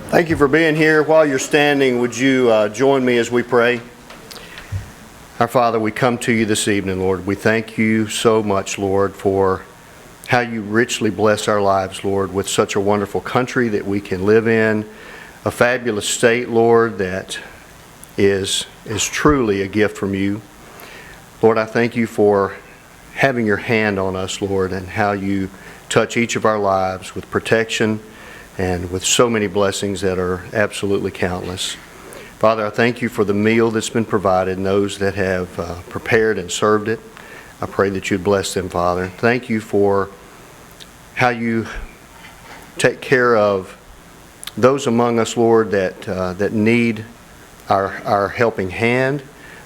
Thank you for being here. While you're standing, would you join me as we pray? Our Father, we come to you this evening, Lord. We thank you so much, Lord, for how you richly bless our lives, Lord, with such a wonderful country that we can live in, a fabulous state, Lord, that is truly a gift from you. Lord, I thank you for having your hand on us, Lord, and how you touch each of our lives with protection and with so many blessings that are absolutely countless. Father, I thank you for the meal that's been provided and those that have prepared and served it. I pray that you'd bless them, Father. Thank you for how you take care of those among us, Lord, that need our helping hand.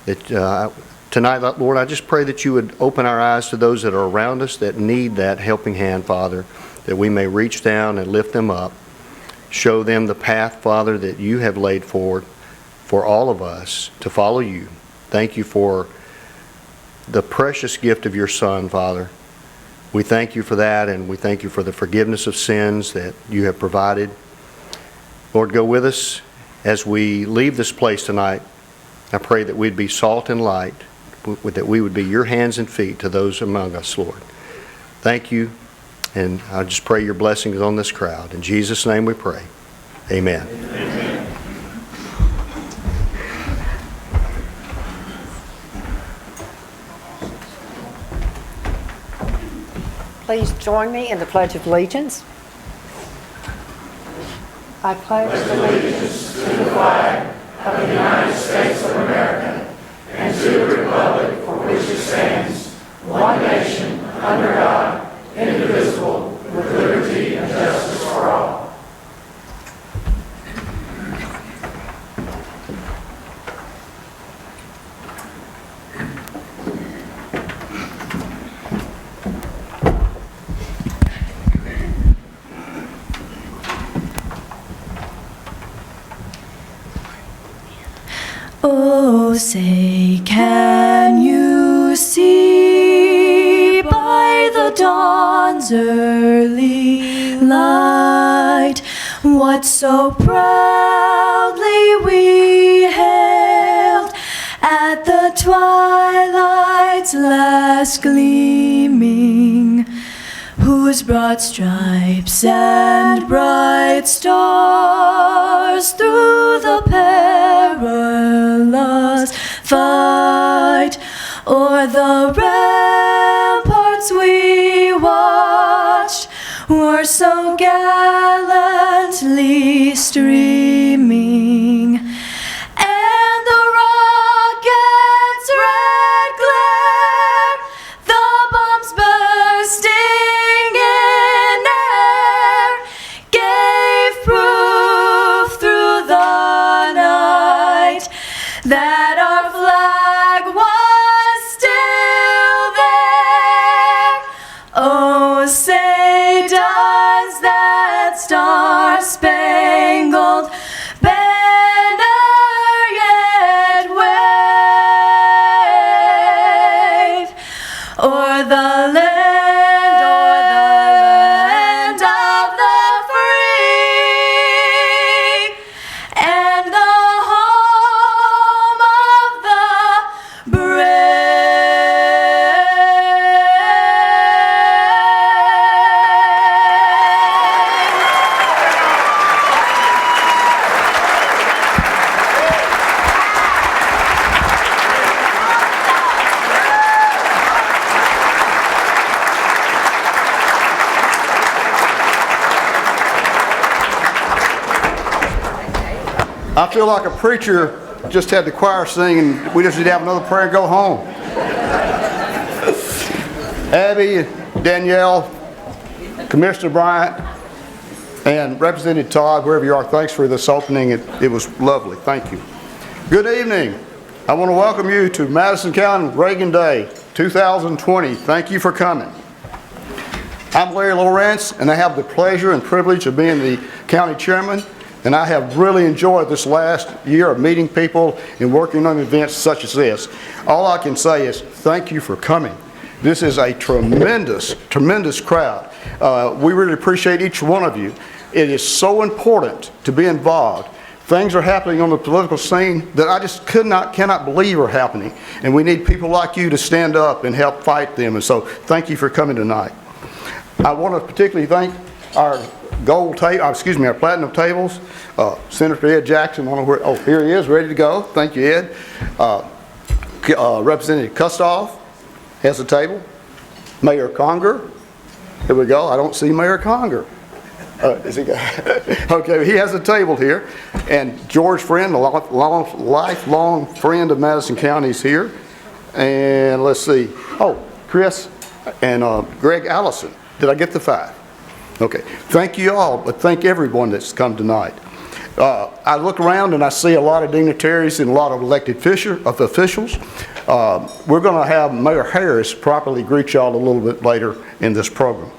That tonight, Lord, I just pray that you would open our eyes to those that are around us that need that helping hand, Father, that we may reach down and lift them up. Show them the path, Father, that you have laid forward for all of us to follow you. Thank you for the precious gift of your Son, Father. We thank you for that, and we thank you for the forgiveness of sins that you have provided. Lord, go with us as we leave this place tonight. I pray that we'd be salt and light, that we would be your hands and feet to those among us, Lord. Thank you. And I just pray your blessings on this crowd. In Jesus' name we pray. Amen. Amen. Please join me in the Pledge of Allegiance. I pledge allegiance to the flag of the United States of America and to the republic for which it stands, one nation, under God, indivisible, with liberty and justice for all. Oh, say, can you see by the dawn's early light what so proudly we hailed at the twilight's last gleaming, whose broad stripes and bright stars through the perilous fight o'er the ramparts we watched were so gallantly streaming, and the rocket's red glare, the bombs bursting in air, gave proof through the night that our flag was still there. Oh, say does that star-spangled banner yet wave o'er the land of the free, and the home of the I feel like a preacher just had the choir sing and we just need to have another prayer and go home. Abby, Danielle, Commissioner Bryant, and Representative Todd, wherever you are, thanks for this opening. It was lovely. Thank you. Good evening. I want to welcome you to Madison County Reagan Day 2020. Thank you for coming. I'm Larry Lawrence, and I have the pleasure and privilege of being the county chairman, and I have really enjoyed this last year of meeting people and working on events such as this. All I can say is thank you for coming. This is a tremendous, tremendous crowd. We really appreciate each one of you. It is so important to be involved. Things are happening on the political scene that I just cannot believe are happening. And we need people like you to stand up and help fight them. And so thank you for coming tonight. I want to particularly thank our our platinum tables, Senator Ed Jackson. I don't know where, oh, here he is, ready to go. Thank you, Ed. Representative Kustoff has a table. Mayor Conger. Here we go. I don't see Mayor Conger. Is he? Okay, he has a table here. And George Flin, a lifelong friend of Madison County, is here. And let's see. Oh, Chris and Greg Allison. Did I get the 5? Okay. Thank you all, but thank everyone that's come tonight. I look around and I see a lot of dignitaries and a lot of elected officials. We're going to have Mayor Harris properly greet y'all a little bit later in this program.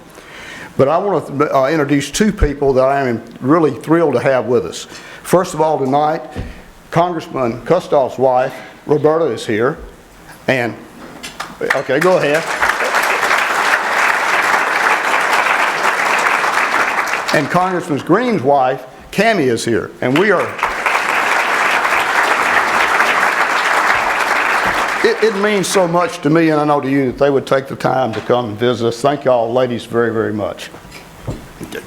But I want to introduce 2 people that I am really thrilled to have with us. First of all, tonight, Congressman Kustoff's wife, Roberta, is here. And, okay, go ahead. And Congressman Green's wife, Cammie, is here. And we are... It means so much to me, and I know to you, that they would take the time to come and visit us. Thank y'all, ladies, very, very much. Okay.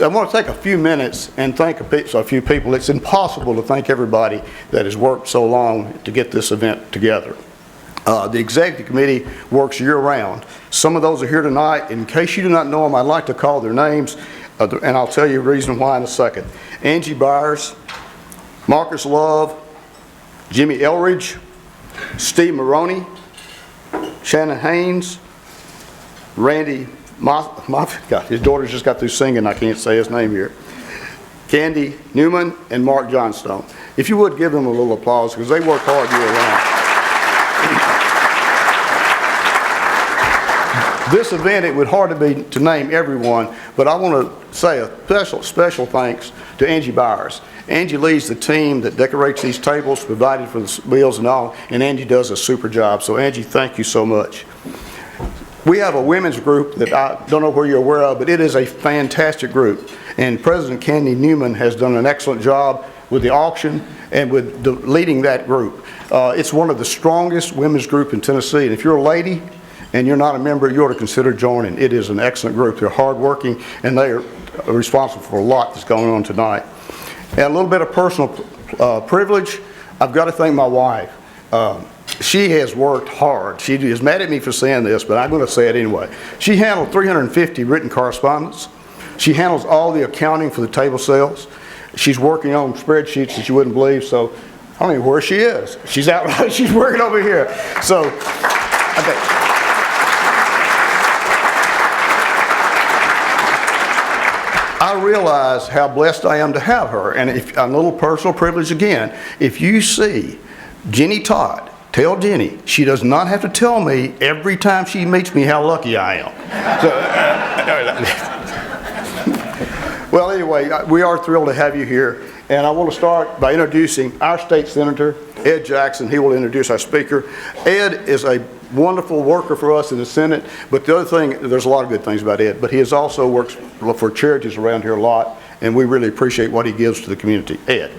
I want to take a few minutes and thank a few people. It's impossible to thank everybody that has worked so long to get this event together. The executive committee works year-round. Some of those are here tonight. In case you do not know them, I'd like to call their names, and I'll tell you the reason why in a second. Angie Byers, Marcus Love, Jimmy Elridge, Steve Maroney, Shannon Haynes, Randy God, his daughter just got through singing, I can't say his name here. Candy Newman and Mark Johnstone. If you would give them a little applause, because they work hard year round. This event, it would hardly be to name everyone, but I want to say a special thanks to Angie Byers. Angie leads the team that decorates these tables, provided for the meals and all, and Angie does a super job. So Angie, thank you so much. We have a women's group that I don't know where you're aware of, but it is a fantastic group. And President Candy Newman has done an excellent job with the auction and with leading that group. It's one of the strongest women's group in Tennessee. And if you're a lady and you're not a member, you ought to consider joining. It is an excellent group. They're hardworking, and they are responsible for a lot that's going on tonight. And a little bit of personal privilege. I've got to thank my wife. She has worked hard. She is mad at me for saying this, but I'm going to say it anyway. She handled 350 written correspondence. She handles all the accounting for the table sales. She's working on spreadsheets that you wouldn't believe, so I don't even know where she is. She's out, she's working over here. So, okay. I realize how blessed I am to have her, and a little personal privilege again. If you see Jenny Todd, tell Jenny she does not have to tell me every time she meets me how lucky I am. Well, anyway, we are thrilled to have you here, and I want to start by introducing our state senator, Ed Jackson. He will introduce our speaker. Ed is a wonderful worker for us in the Senate, but the other thing, there's a lot of good things about Ed, but he has also works for charities around here a lot, and we really appreciate what he gives to the community. Ed.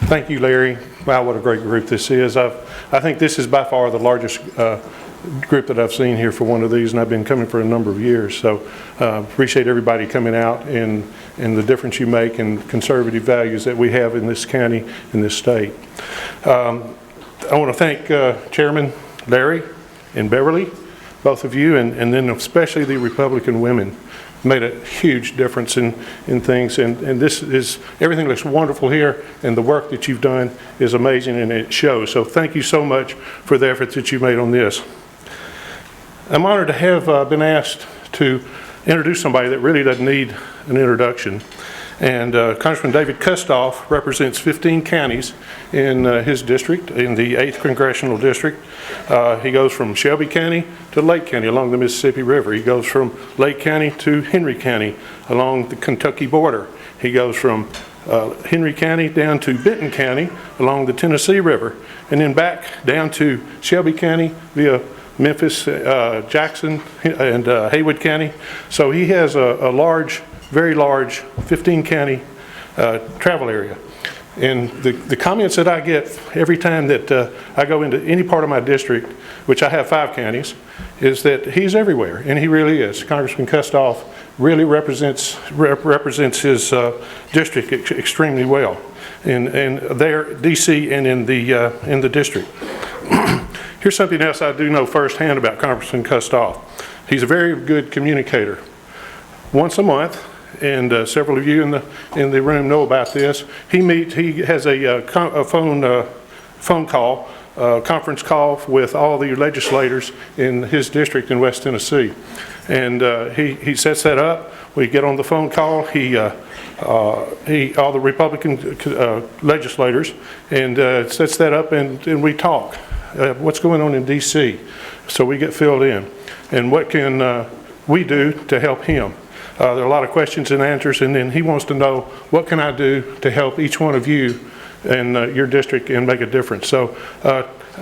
Thank you, Larry. Wow, what a great group this is. I think this is by far the largest group that I've seen here for one of these, and I've been coming for a number of years. So appreciate everybody coming out and the difference you make and conservative values that we have in this county, in this state. I want to thank Chairman Larry and Beverly, both of you, and then especially the Republican women. Made a huge difference in things, and this is, everything looks wonderful here, and the work that you've done is amazing, and it shows. So thank you so much for the efforts that you made on this. I'm honored to have been asked to introduce somebody that really doesn't need an introduction, And Congressman David Kustoff represents 15 counties in his district, in the 8th Congressional District. He goes from Shelby County to Lake County along the Mississippi River. He goes from Lake County to Henry County along the Kentucky border. He goes from Henry County down to Benton County along the Tennessee River, and then back down to Shelby County via Memphis, Jackson, and Haywood County. So he has a large, very large 15-county travel area. And the comments that I get every time that I go into any part of my district, which I have 5 counties, is that he's everywhere, and he really is. Congressman Kustoff really represents his district extremely well, and there, DC, and in the district. Here's something else I do know firsthand about Congressman Kustoff. He's a very good communicator. Once a month, and several of you in the room know about this, he has a phone call, conference call with all the legislators in his district in West Tennessee. And he sets that up. We get on the phone call. All the Republican legislators, and sets that up, and we talk. What's going on in D.C. So we get filled in. And what can we do to help him? There are a lot of questions and answers, and then he wants to know, what can I do to help each one of you in your district and make a difference? So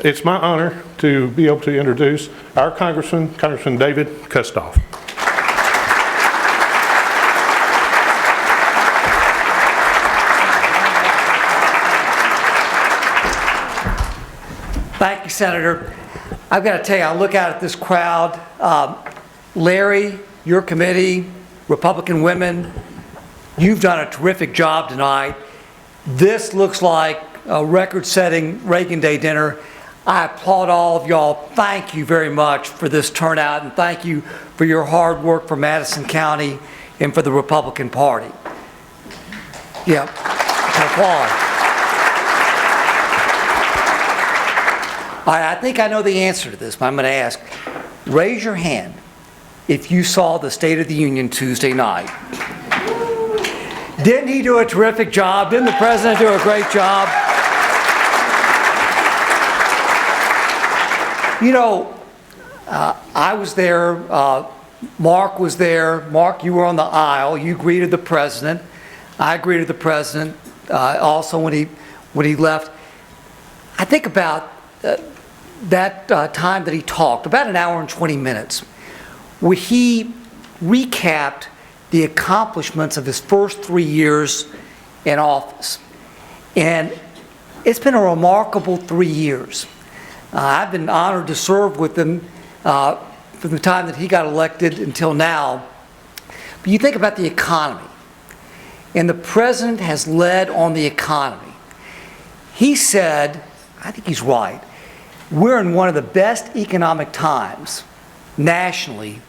it's my honor to be able to introduce our Congressman, Congressman David Kustoff. Thank you, Senator. I've got to tell you, I look out at this crowd. Larry, your committee, Republican women, you've done a terrific job tonight. This looks like a record-setting Reagan Day dinner. I applaud all of y'all. Thank you very much for this turnout, and thank you for your hard work for Madison County and for the Republican Party. Yeah, applaud. All right, I think I know the answer to this, but I'm going to ask. Raise your hand if you saw the State of the Union Tuesday night. Didn't he do a terrific job? Didn't the President do a great job? You know, I was there, Mark was there. Mark, you were on the aisle. You greeted the President. I greeted the President also when he left. I think about that time that he talked, about an hour and 20 minutes, where he recapped the accomplishments of his first 3 years in office. And it's been a remarkable 3 years. I've been honored to serve with him from the time that he got elected until now. But you think about the economy, and the President has led on the economy. He said, I think he's right, we're in one of the best economic times nationally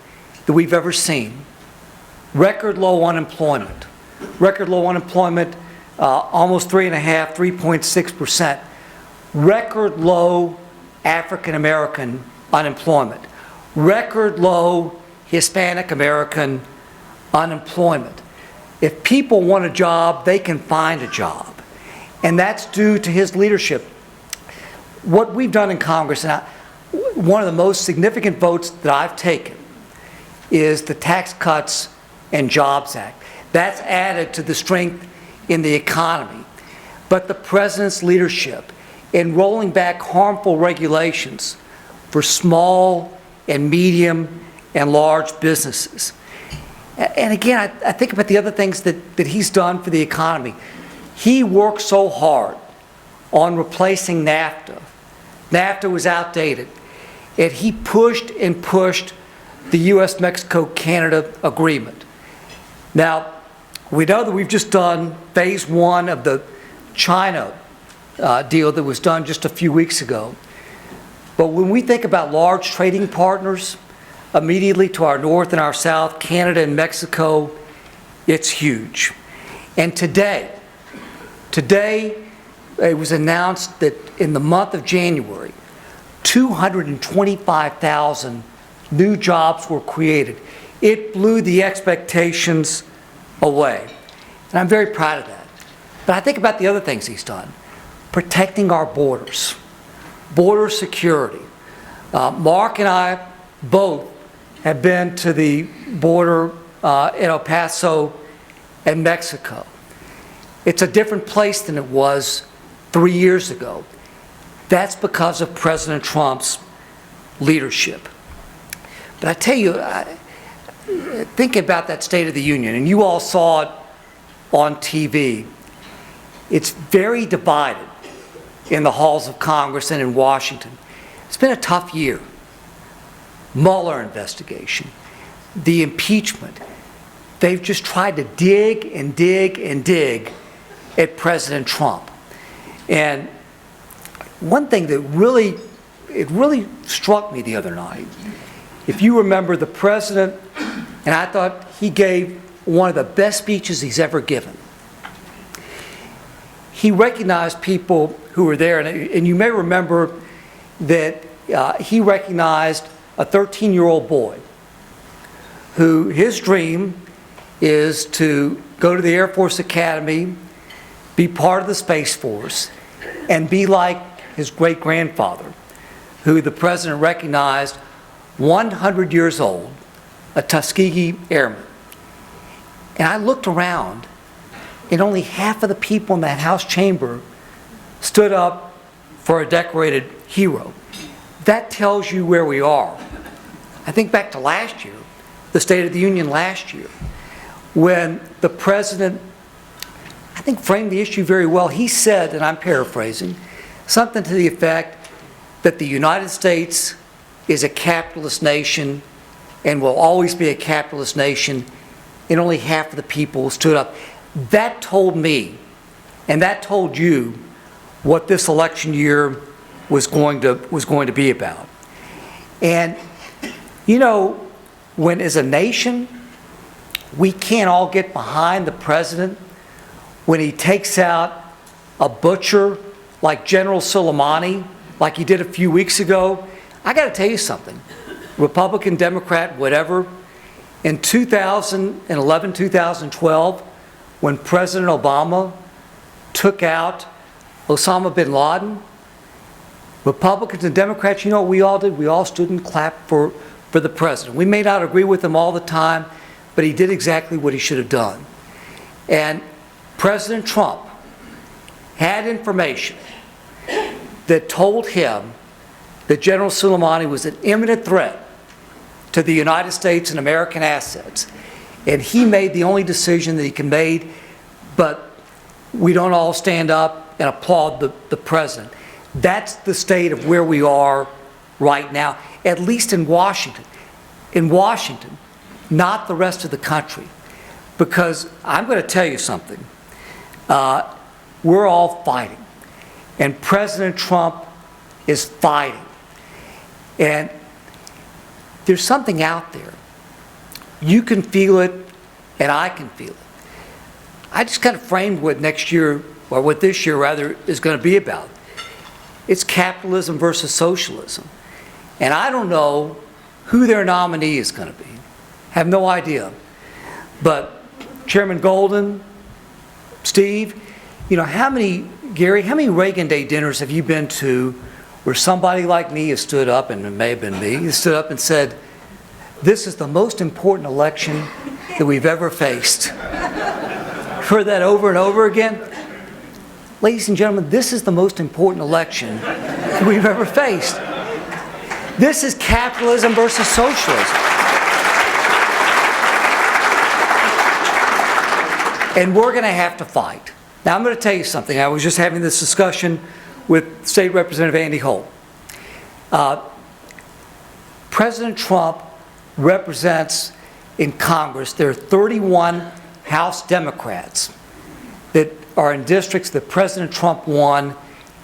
that we've ever seen. Record low unemployment. Record low unemployment, almost 3.6%. Record low African American unemployment. Record low Hispanic American unemployment. If people want a job, they can find a job. And that's due to his leadership. What we've done in Congress, and one of the most significant votes that I've taken, is the Tax Cuts and Jobs Act. That's added to the strength in the economy. But the President's leadership in rolling back harmful regulations for small and medium and large businesses. And again, I think about the other things that he's done for the economy. He worked so hard on replacing NAFTA. NAFTA was outdated. And he pushed and pushed the U.S., Mexico, Canada agreement. Now, we know that we've just done phase 1 of the China deal that was done just a few weeks ago. But when we think about large trading partners immediately to our north and our south, Canada and Mexico, it's huge. And today it was announced that in the month of January, 225,000 new jobs were created. It blew the expectations away. And I'm very proud of that. But I think about the other things he's done. Protecting our borders, border security. Mark and I both have been to the border in El Paso and Mexico. It's a different place than it was 3 years ago. That's because of President Trump's leadership. But I tell you, thinking about that State of the Union, and you all saw it on TV, it's very divided in the halls of Congress and in Washington. It's been a tough year. Mueller investigation, the impeachment. They've just tried to dig and dig and dig at President Trump. And one thing that really struck me the other night, if you remember the president, and I thought he gave one of the best speeches he's ever given. He recognized people who were there, and you may remember that he recognized a 13-year-old boy who his dream is to go to the Air Force Academy, be part of the Space Force, and be like his great-grandfather, who the president recognized 100 years old, a Tuskegee Airman. And I looked around, and only half of the people in that House chamber stood up for a decorated hero. That tells you where we are. I think back to last year, the State of the Union last year, when the president, I think, framed the issue very well. He said, and I'm paraphrasing, something to the effect that the United States is a capitalist nation and will always be a capitalist nation, and only half of the people stood up. That told me, and that told you, what this election year was going to be about. And you know, when as a nation we can't all get behind the president when he takes out a butcher like General Soleimani, like he did a few weeks ago, I got to tell you something. Republican, Democrat, whatever, in 2011, 2012, when President Obama took out Osama bin Laden, Republicans and Democrats, you know what we all did? We all stood and clapped for the president. We may not agree with him all the time, but he did exactly what he should have done. And President Trump had information that told him that General Soleimani was an imminent threat to the United States and American assets. And he made the only decision that he can make, but we don't all stand up and applaud the president. That's the state of where we are right now, at least in Washington. In Washington, not the rest of the country. Because I'm going to tell you something. We're all fighting. And President Trump is fighting. And there's something out there. You can feel it, and I can feel it. I just kind of framed what next year, or what this year rather, is going to be about. It's capitalism versus socialism. And I don't know who their nominee is going to be. Have no idea. But Chairman Golden, Steve, you know, Gary, how many Reagan Day dinners have you been to where somebody like me has stood up, and it may have been me, has stood up and said, this is the most important election that we've ever faced. Heard that over and over again? Ladies and gentlemen, this is the most important election that we've ever faced. This is capitalism versus socialism. And we're going to have to fight. Now, I'm going to tell you something. I was just having this discussion with State Representative Andy Holt. President Trump represents in Congress, there are 31 House Democrats that are in districts that President Trump won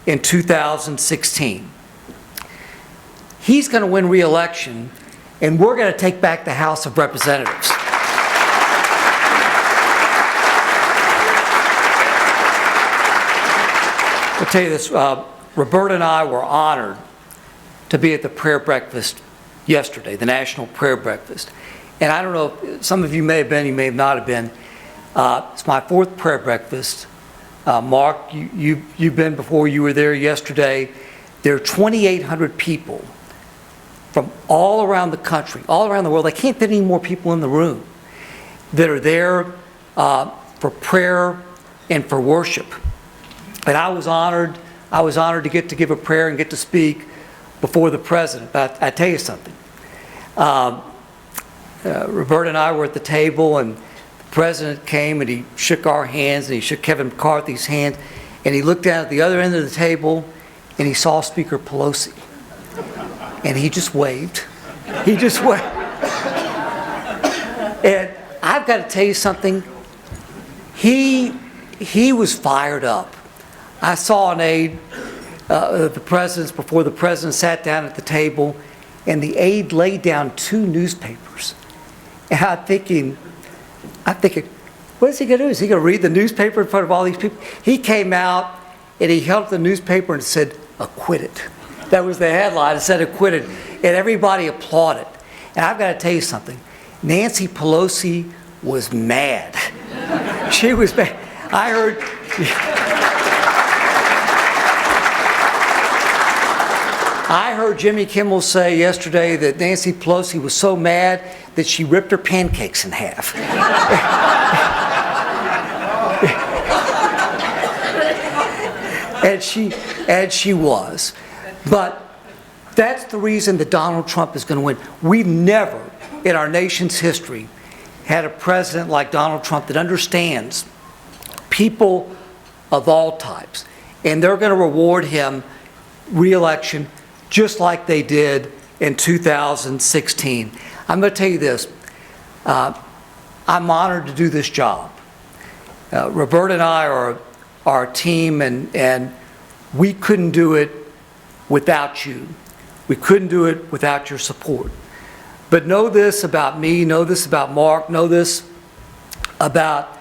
in 2016. He's going to win re-election, and we're going to take back the House of Representatives. I'll tell you this, Roberta and I were honored to be at the prayer breakfast yesterday, the National Prayer Breakfast. And I don't know, some of you may have been, you may have not have been. It's my fourth prayer breakfast. Mark, you've been before. You were there yesterday. There are 2,800 people from all around the country, all around the world. I can't fit any more people in the room that are there for prayer and for worship. And I was honored to get to give a prayer and get to speak before the president. But I tell you something. Roberta and I were at the table, and the president came and he shook our hands, and he shook Kevin McCarthy's hand, and he looked down at the other end of the table and he saw Speaker Pelosi. And he just waved. He just waved. And I've got to tell you something. He was fired up. I saw an aide, the president's, before the president sat down at the table, and the aide laid down 2 newspapers. And I'm thinking, what is he going to do? Is he going to read the newspaper in front of all these people? He came out and he held up the newspaper and said, "Acquitted." That was the headline. It said "acquitted." And everybody applauded. And I've got to tell you something. Nancy Pelosi was mad. She was mad. I heard Jimmy Kimmel say yesterday that Nancy Pelosi was so mad that she ripped her pancakes in half. and she was. But that's the reason that Donald Trump is going to win. We've never, in our nation's history, had a president like Donald Trump that understands people of all types. And they're going to reward him re-election just like they did in 2016. I'm going to tell you this. I'm honored to do this job. Roberta and I are our team, and we couldn't do it without you. We couldn't do it without your support. But know this about me, know this about Mark, know this about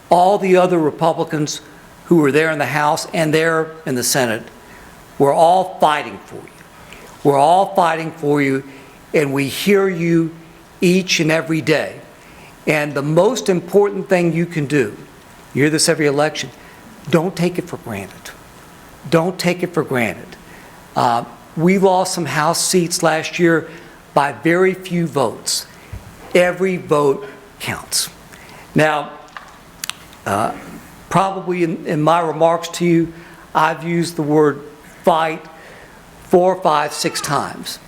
all the other Republicans who were there in the House and there in the Senate. We're all fighting for you. We're all fighting for you, and we hear you each and every day. And the most important thing you can do, you hear this every election, don't take it for granted. Don't take it for granted. We lost some House seats last year by very few votes. Every vote counts. Now, probably in my remarks to you, I've used the word fight 4, 5, 6 times.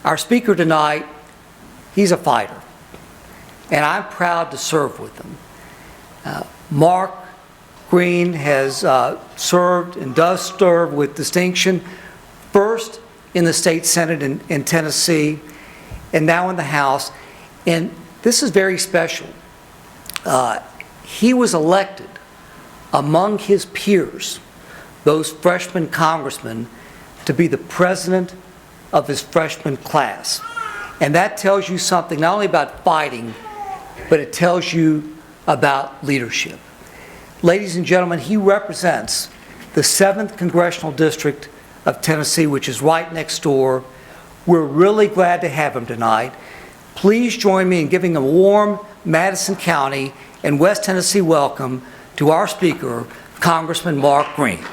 Our speaker tonight, he's a fighter, and I'm proud to serve with him. Mark Green has served and does serve with distinction, first in the state Senate in Tennessee, and now in the House. And this is very special. He was elected among his peers, those freshman congressmen, to be the president of his freshman class. And that tells you something not only about fighting, but it tells you about leadership. Ladies and gentlemen, he represents the 7th Congressional District of Tennessee, which is right next door. We're really glad to have him tonight. Please join me in giving a warm Madison County and West Tennessee welcome to our Speaker, Congressman Mark Green.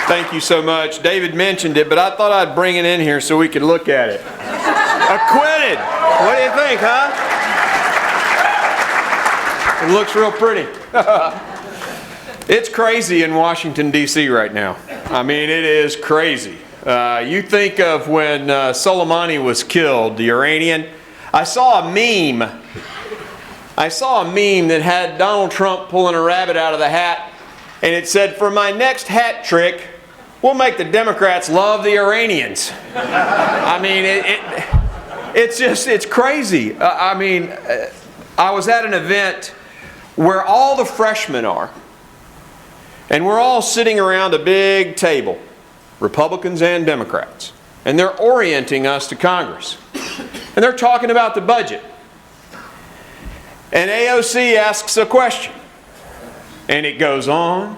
Thank you so much. David mentioned it, but I thought I'd bring it in here so we could look at it. Acquitted. What do you think, huh? It looks real pretty. It's crazy in Washington, D.C. right now. I mean, it is crazy. You think of when Soleimani was killed, the Iranian. I saw a meme that had Donald Trump pulling a rabbit out of the hat, and it said, "For my next hat trick, we'll make the Democrats love the Iranians." I mean, it's crazy. I mean, I was at an event where all the freshmen are, and we're all sitting around a big table, Republicans and Democrats, and they're orienting us to Congress. And they're talking about the budget. And AOC asks a question. And it goes on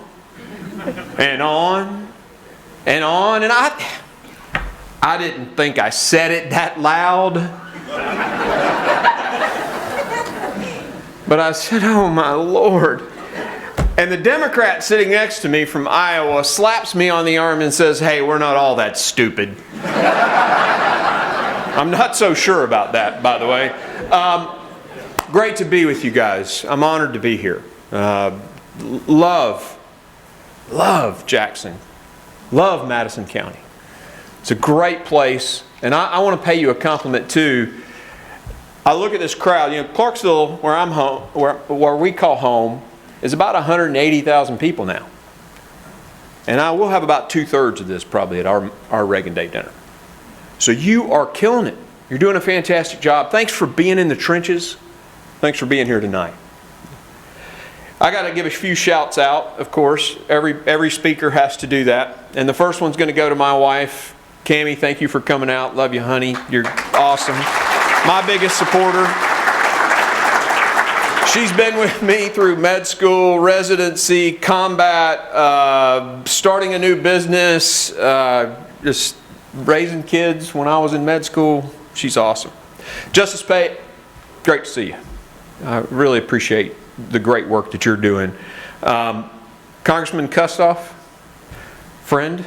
and on and on. And I didn't think I said it that loud. But I said, oh my Lord. And the Democrat sitting next to me from Iowa slaps me on the arm and says, hey, we're not all that stupid. I'm not so sure about that, by the way. Great to be with you guys. I'm honored to be here. Love Jackson. Love Madison County. It's a great place. And I want to pay you a compliment too. I look at this crowd. You know, Clarksville, where I'm home, where we call home, is about 180,000 people now. And I will have about 2/3 of this probably at our Reagan Day dinner. So you are killing it. You're doing a fantastic job. Thanks for being in the trenches. Thanks for being here tonight. I got to give a few shouts out, of course. Every speaker has to do that. And the first one's going to go to my wife, Cammie. Thank you for coming out. Love you, honey. You're awesome. My biggest supporter. She's been with me through med school, residency, combat, starting a new business, just raising kids when I was in med school. She's awesome. Justice Pate, great to see you. I really appreciate the great work that you're doing. Congressman Kustoff, friend.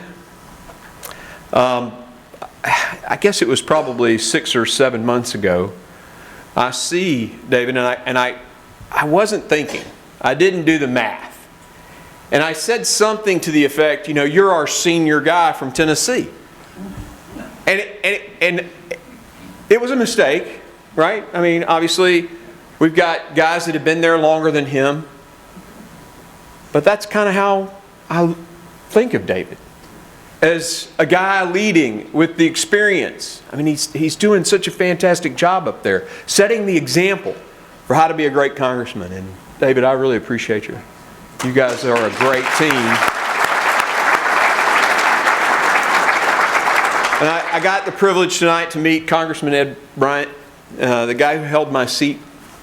I guess it was probably 6 or 7 months ago. I see David, and I wasn't thinking. I didn't do the math. And I said something to the effect, you know, you're our senior guy from Tennessee. And it was a mistake, right? I mean, obviously, we've got guys that have been there longer than him. But that's kind of how I think of David. As a guy leading with the experience. I mean, he's doing such a fantastic job up there, setting the example for how to be a great congressman. And David, I really appreciate you. You guys are a great team. And I got the privilege tonight to meet Congressman Ed Bryant, the guy who held my seat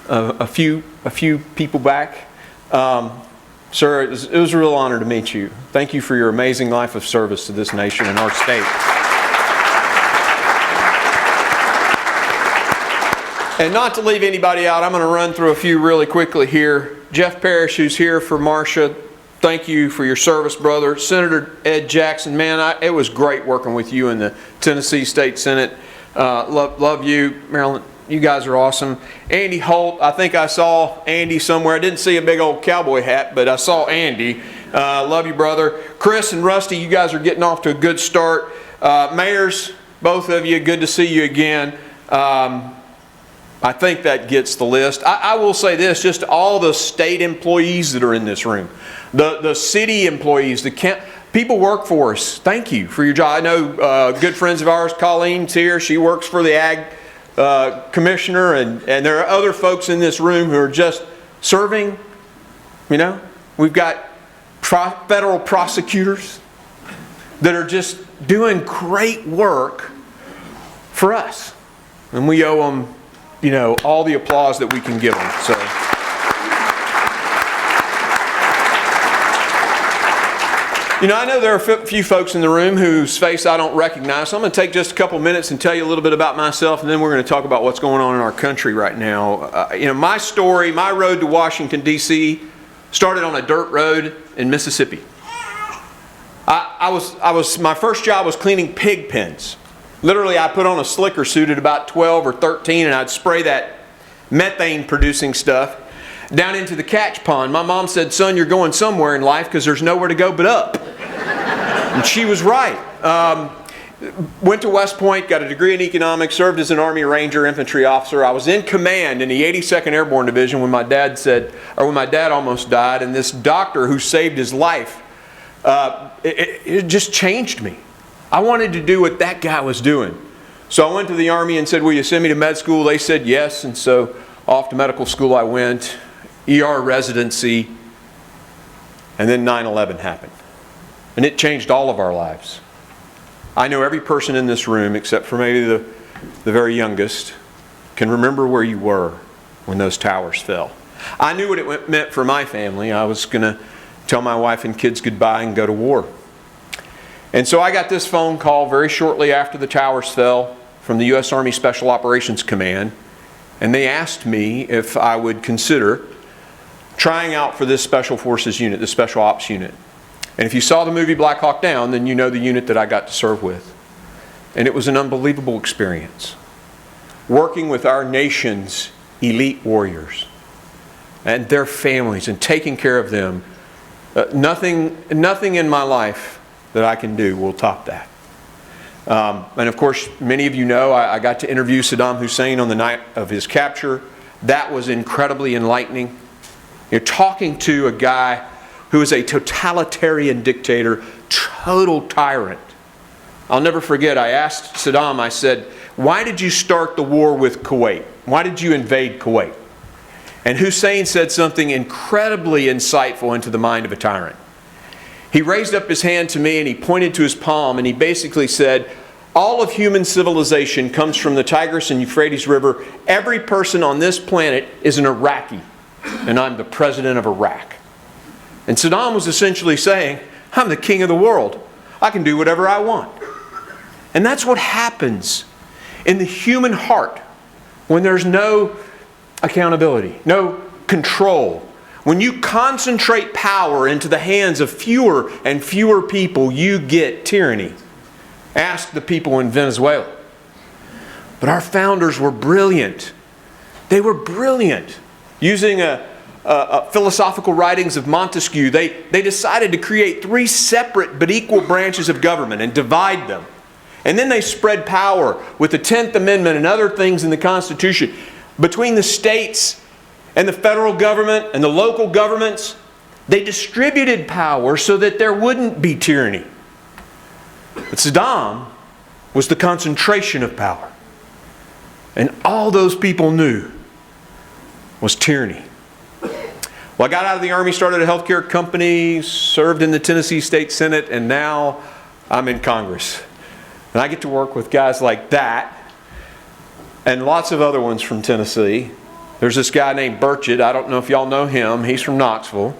a few people back. Sir, it was a real honor to meet you. Thank you for your amazing life of service to this nation and our state. And not to leave anybody out, I'm going to run through a few really quickly here. Jeff Parrish, who's here for Marcia, thank you for your service, brother. Senator Ed Jackson, man, it was great working with you in the Tennessee State Senate. Love you, Maryland. You guys are awesome. Andy Holt, I think I saw Andy somewhere. I didn't see a big old cowboy hat, but I saw Andy. Love you, brother. Chris and Rusty, you guys are getting off to a good start. Mayors, both of you, good to see you again. I think that gets the list. I will say this, just all the state employees that are in this room, the city employees, people work for us. Thank you for your job. I know good friends of ours, Colleen's here. She works for the Ag Commissioner, and there are other folks in this room who are just serving. You know, we've got federal prosecutors that are just doing great work for us, and we owe them, you know, all the applause that we can give them. So. You know, I know there are a few folks in the room whose face I don't recognize, so I'm going to take just a couple minutes and tell you a little bit about myself, and then we're going to talk about what's going on in our country right now. You know, my story, my road to Washington, D.C. started on a dirt road in Mississippi. My first job was cleaning pig pens. Literally, I put on a slicker suit at about 12 or 13, and I'd spray that methane-producing stuff down into the catch pond. My mom said, son, you're going somewhere in life because there's nowhere to go but up. And she was right. Went to West Point, got a degree in economics, served as an Army Ranger infantry officer. I was in command in the 82nd Airborne Division when my dad almost died, and this doctor who saved his life, it just changed me. I wanted to do what that guy was doing. So I went to the Army and said, will you send me to med school? They said yes, and so off to medical school I went, ER residency, and then 9/11 happened. And it changed all of our lives. I know every person in this room, except for maybe the very youngest, can remember where you were when those towers fell. I knew what it meant for my family. I was going to tell my wife and kids goodbye and go to war. And so I got this phone call very shortly after the towers fell from the U.S. Army Special Operations Command, and they asked me if I would consider trying out for this Special Forces unit, this Special Ops unit. And if you saw the movie Black Hawk Down, then you know the unit that I got to serve with. And it was an unbelievable experience. Working with our nation's elite warriors and their families and taking care of them. Nothing in my life that I can do will top that. And of course, many of you know I got to interview Saddam Hussein on the night of his capture. That was incredibly enlightening. You're talking to a guy who is a totalitarian dictator, total tyrant. I'll never forget, I asked Saddam, I said, why did you start the war with Kuwait? Why did you invade Kuwait? And Hussein said something incredibly insightful into the mind of a tyrant. He raised up his hand to me and he pointed to his palm and he basically said, all of human civilization comes from the Tigris and Euphrates River. Every person on this planet is an Iraqi, and I'm the president of Iraq. And Saddam was essentially saying, I'm the king of the world. I can do whatever I want. And that's what happens in the human heart when there's no accountability, no control. When you concentrate power into the hands of fewer and fewer people, you get tyranny. Ask the people in Venezuela. But our founders were brilliant. They were brilliant. Using philosophical writings of Montesquieu, they decided to create 3 separate but equal branches of government and divide them. And then they spread power with the 10th Amendment and other things in the Constitution between the states and the federal government and the local governments. They distributed power so that there wouldn't be tyranny. But Saddam was the concentration of power. And all those people knew was tyranny. Well, I got out of the Army, started a healthcare company, served in the Tennessee State Senate, and now I'm in Congress. And I get to work with guys like that and lots of other ones from Tennessee. There's this guy named Burchett. I don't know if y'all know him. He's from Knoxville.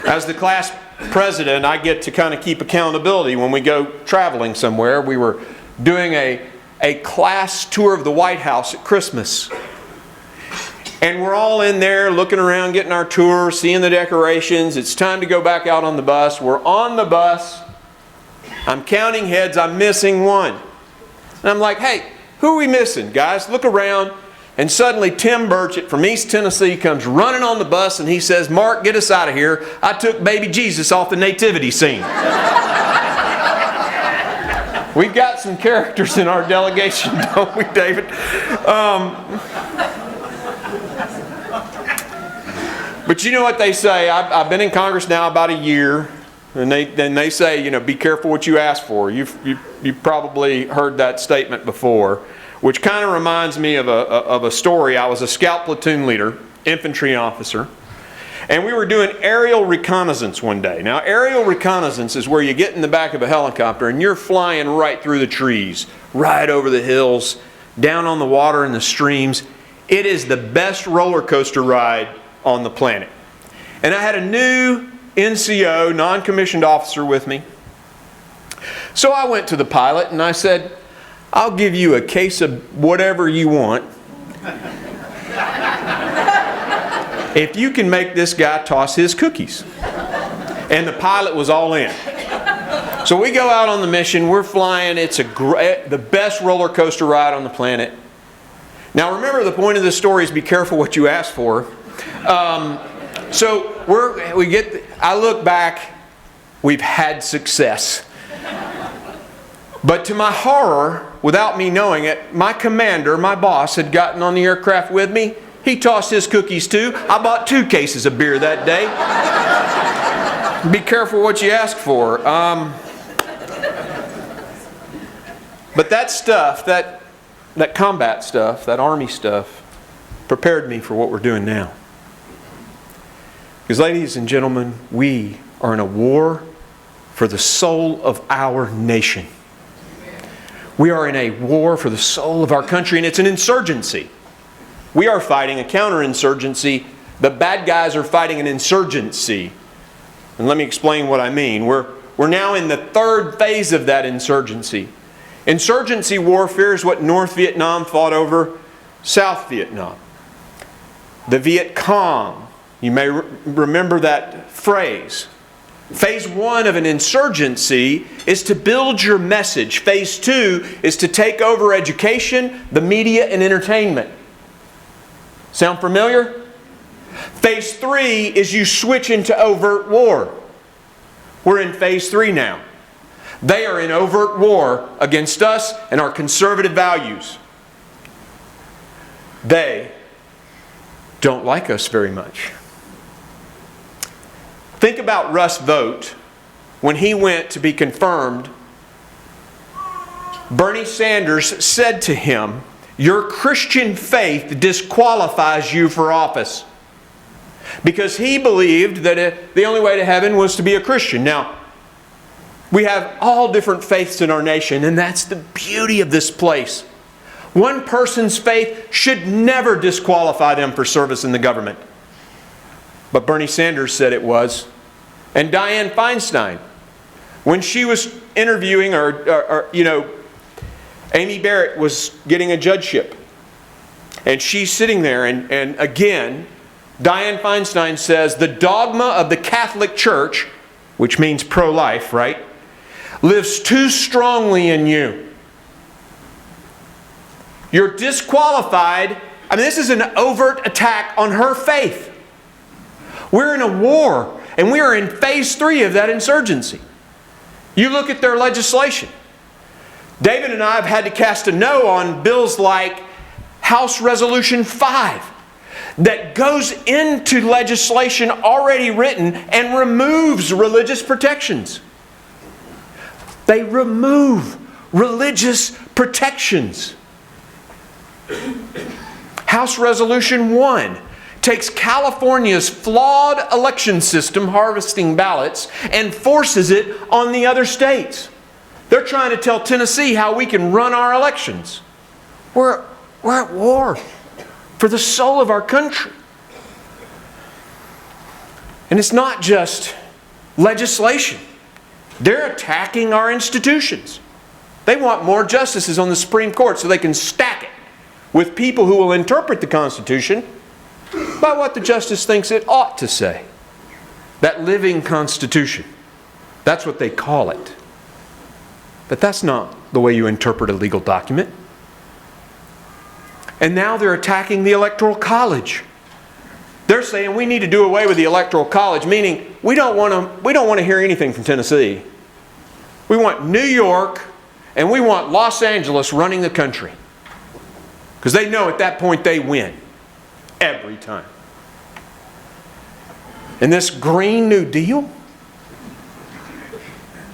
As the class president, I get to kind of keep accountability when we go traveling somewhere. We were doing a class tour of the White House at Christmas. And we're all in there looking around, getting our tour, seeing the decorations. It's time to go back out on the bus. We're on the bus. I'm counting heads. I'm missing one. And I'm like, hey, who are we missing, guys? Look around. And suddenly Tim Burchett from East Tennessee comes running on the bus and he says, Mark, get us out of here. I took baby Jesus off the nativity scene. We've got some characters in our delegation, don't we, David? But you know what they say. I've been in Congress now about a year. And they say, you know, be careful what you ask for. You've probably heard that statement before, which kind of reminds me of a story. I was a scout platoon leader, infantry officer, and we were doing aerial reconnaissance one day. Now, aerial reconnaissance is where you get in the back of a helicopter and you're flying right through the trees, right over the hills, down on the water and the streams. It is the best roller coaster ride on the planet. And I had a new NCO, non-commissioned officer, with me. So I went to the pilot and I said, I'll give you a case of whatever you want if you can make this guy toss his cookies. And the pilot was all in. So we go out on the mission, we're flying, it's the best roller coaster ride on the planet. Now remember, the point of this story is be careful what you ask for. So I look back, we've had success. But to my horror, without me knowing it, my commander, my boss, had gotten on the aircraft with me. He tossed his cookies too. I bought 2 cases of beer that day. Be careful what you ask for. But that stuff, that combat stuff, that Army stuff, prepared me for what we're doing now. Because, ladies and gentlemen, we are in a war for the soul of our nation. We are in a war for the soul of our country, and it's an insurgency. We are fighting a counterinsurgency. The bad guys are fighting an insurgency. And let me explain what I mean. We're now in the third phase of that insurgency. Insurgency warfare is what North Vietnam fought over South Vietnam. The Viet Cong, you may remember that phrase. Phase 1 of an insurgency is to build your message. Phase 2 is to take over education, the media, and entertainment. Sound familiar? Phase 3 is you switch into overt war. We're in phase 3 now. They are in overt war against us and our conservative values. They don't like us very much. Think about Russ Vought when he went to be confirmed. Bernie Sanders said to him, "Your Christian faith disqualifies you for office." Because he believed that the only way to heaven was to be a Christian. Now, we have all different faiths in our nation, and that's the beauty of this place. One person's faith should never disqualify them for service in the government. But Bernie Sanders said it was. And Dianne Feinstein, when she was interviewing, Amy Barrett was getting a judgeship. And she's sitting there, and again, Dianne Feinstein says, the dogma of the Catholic Church, which means pro-life, right, lives too strongly in you. You're disqualified. I mean, this is an overt attack on her faith. We're in a war, and we are in phase 3 of that insurgency. You look at their legislation. David and I have had to cast a no on bills like House Resolution 5 that goes into legislation already written and removes religious protections. They remove religious protections. House Resolution 1 takes California's flawed election system, harvesting ballots, and forces it on the other states. They're trying to tell Tennessee how we can run our elections. We're at war for the soul of our country. And it's not just legislation. They're attacking our institutions. They want more justices on the Supreme Court so they can stack it with people who will interpret the Constitution by what the justice thinks it ought to say. That living Constitution. That's what they call it. But that's not the way you interpret a legal document. And now they're attacking the Electoral College. They're saying we need to do away with the Electoral College, meaning we don't want to hear anything from Tennessee. We want New York and we want Los Angeles running the country. Because they know at that point they win. Every time. And this Green New Deal?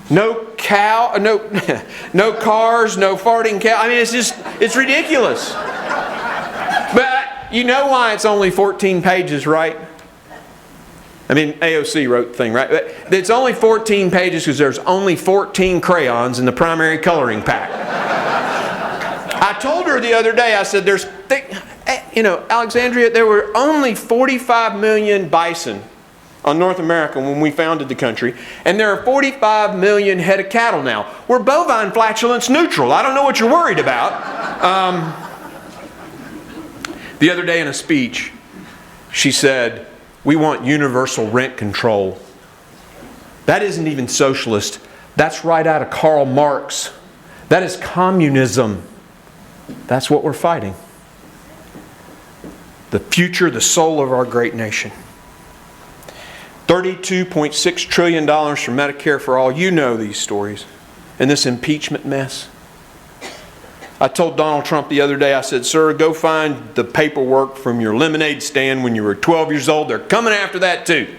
No cars, no farting cow. I mean, it's ridiculous. But you know why it's only 14 pages, right? I mean, AOC wrote the thing, right? But it's only 14 pages because there's only 14 crayons in the primary coloring pack. I told her the other day, I said, Alexandria, there were only 45 million bison on North America when we founded the country, and there are 45 million head of cattle now. We're bovine flatulence neutral. I don't know what you're worried about. The other day in a speech, she said, we want universal rent control. That isn't even socialist. That's right out of Karl Marx. That is communism. That's what we're fighting. The future, the soul of our great nation. $32.6 trillion for Medicare for all. You know these stories. And this impeachment mess. I told Donald Trump the other day, I said, sir, go find the paperwork from your lemonade stand when you were 12 years old. They're coming after that too.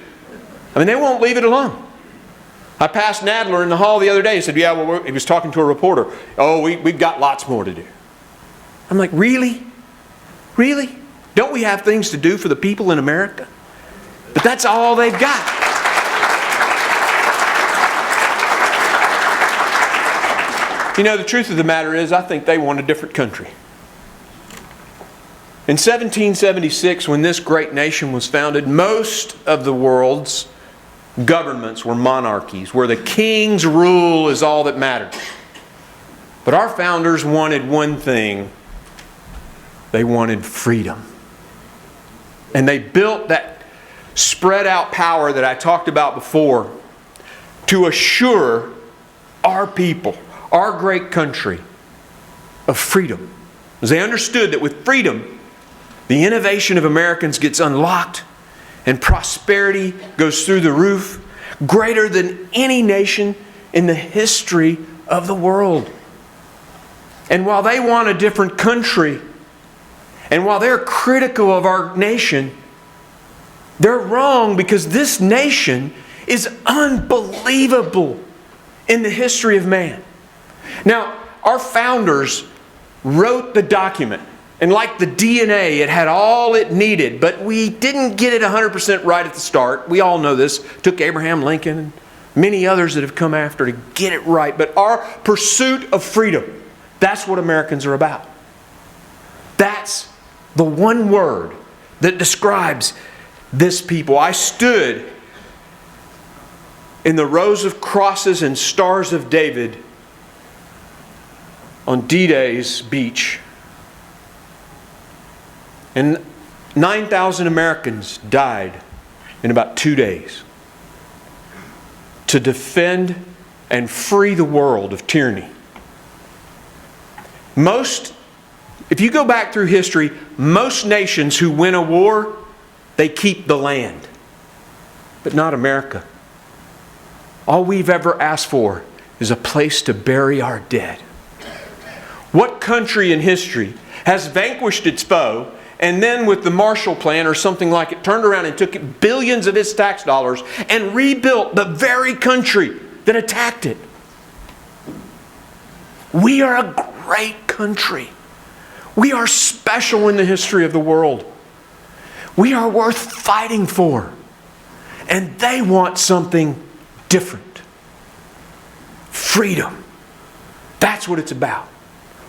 I mean, they won't leave it alone. I passed Nadler in the hall the other day. He said, yeah, well, he was talking to a reporter. Oh, we've got lots more to do. I'm like, really? Really? Don't we have things to do for the people in America? But that's all they've got. You know, the truth of the matter is, I think they want a different country. In 1776, when this great nation was founded, most of the world's governments were monarchies, where the king's rule is all that mattered. But our founders wanted one thing. They wanted freedom. And they built that spread out power that I talked about before to assure our people, our great country, of freedom. Because they understood that with freedom, the innovation of Americans gets unlocked and prosperity goes through the roof, greater than any nation in the history of the world. And while they want a different country, and while they're critical of our nation, they're wrong, because this nation is unbelievable in the history of man. Now, our founders wrote the document, and like the DNA, it had all it needed, but we didn't get it 100% right at the start. We all know this. It took Abraham Lincoln and many others that have come after to get it right. But our pursuit of freedom, that's what Americans are about. That's the one word that describes this people. I stood in the rows of crosses and stars of David on D-Day's beach. And 9,000 Americans died in about 2 days to defend and free the world of tyranny. If you go back through history, most nations who win a war, they keep the land. But not America. All we've ever asked for is a place to bury our dead. What country in history has vanquished its foe and then with the Marshall Plan or something like it, turned around and took billions of its tax dollars and rebuilt the very country that attacked it? We are a great country. We are special in the history of the world. We are worth fighting for. And they want something different. Freedom. That's what it's about.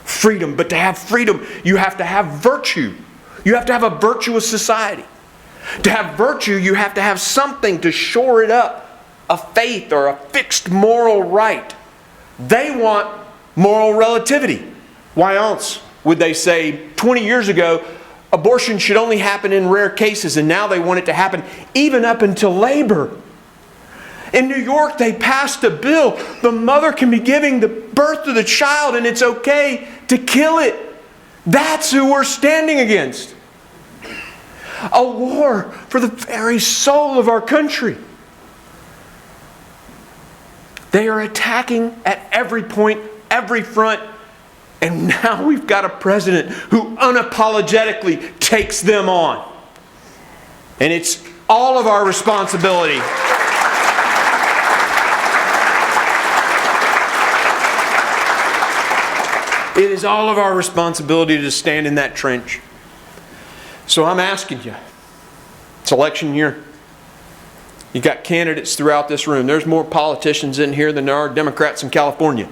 Freedom. But to have freedom, you have to have virtue. You have to have a virtuous society. To have virtue, you have to have something to shore it up. A faith or a fixed moral right. They want moral relativity. Why else would they say 20 years ago, abortion should only happen in rare cases, and now they want it to happen even up until labor? In New York, they passed a bill. The mother can be giving the birth to the child, and it's okay to kill it. That's who we're standing against. A war for the very soul of our country. They are attacking at every point, every front, and now we've got a president who unapologetically takes them on. And it's all of our responsibility. It is all of our responsibility to stand in that trench. So I'm asking you, it's election year. You got candidates throughout this room. There's more politicians in here than there are Democrats in California.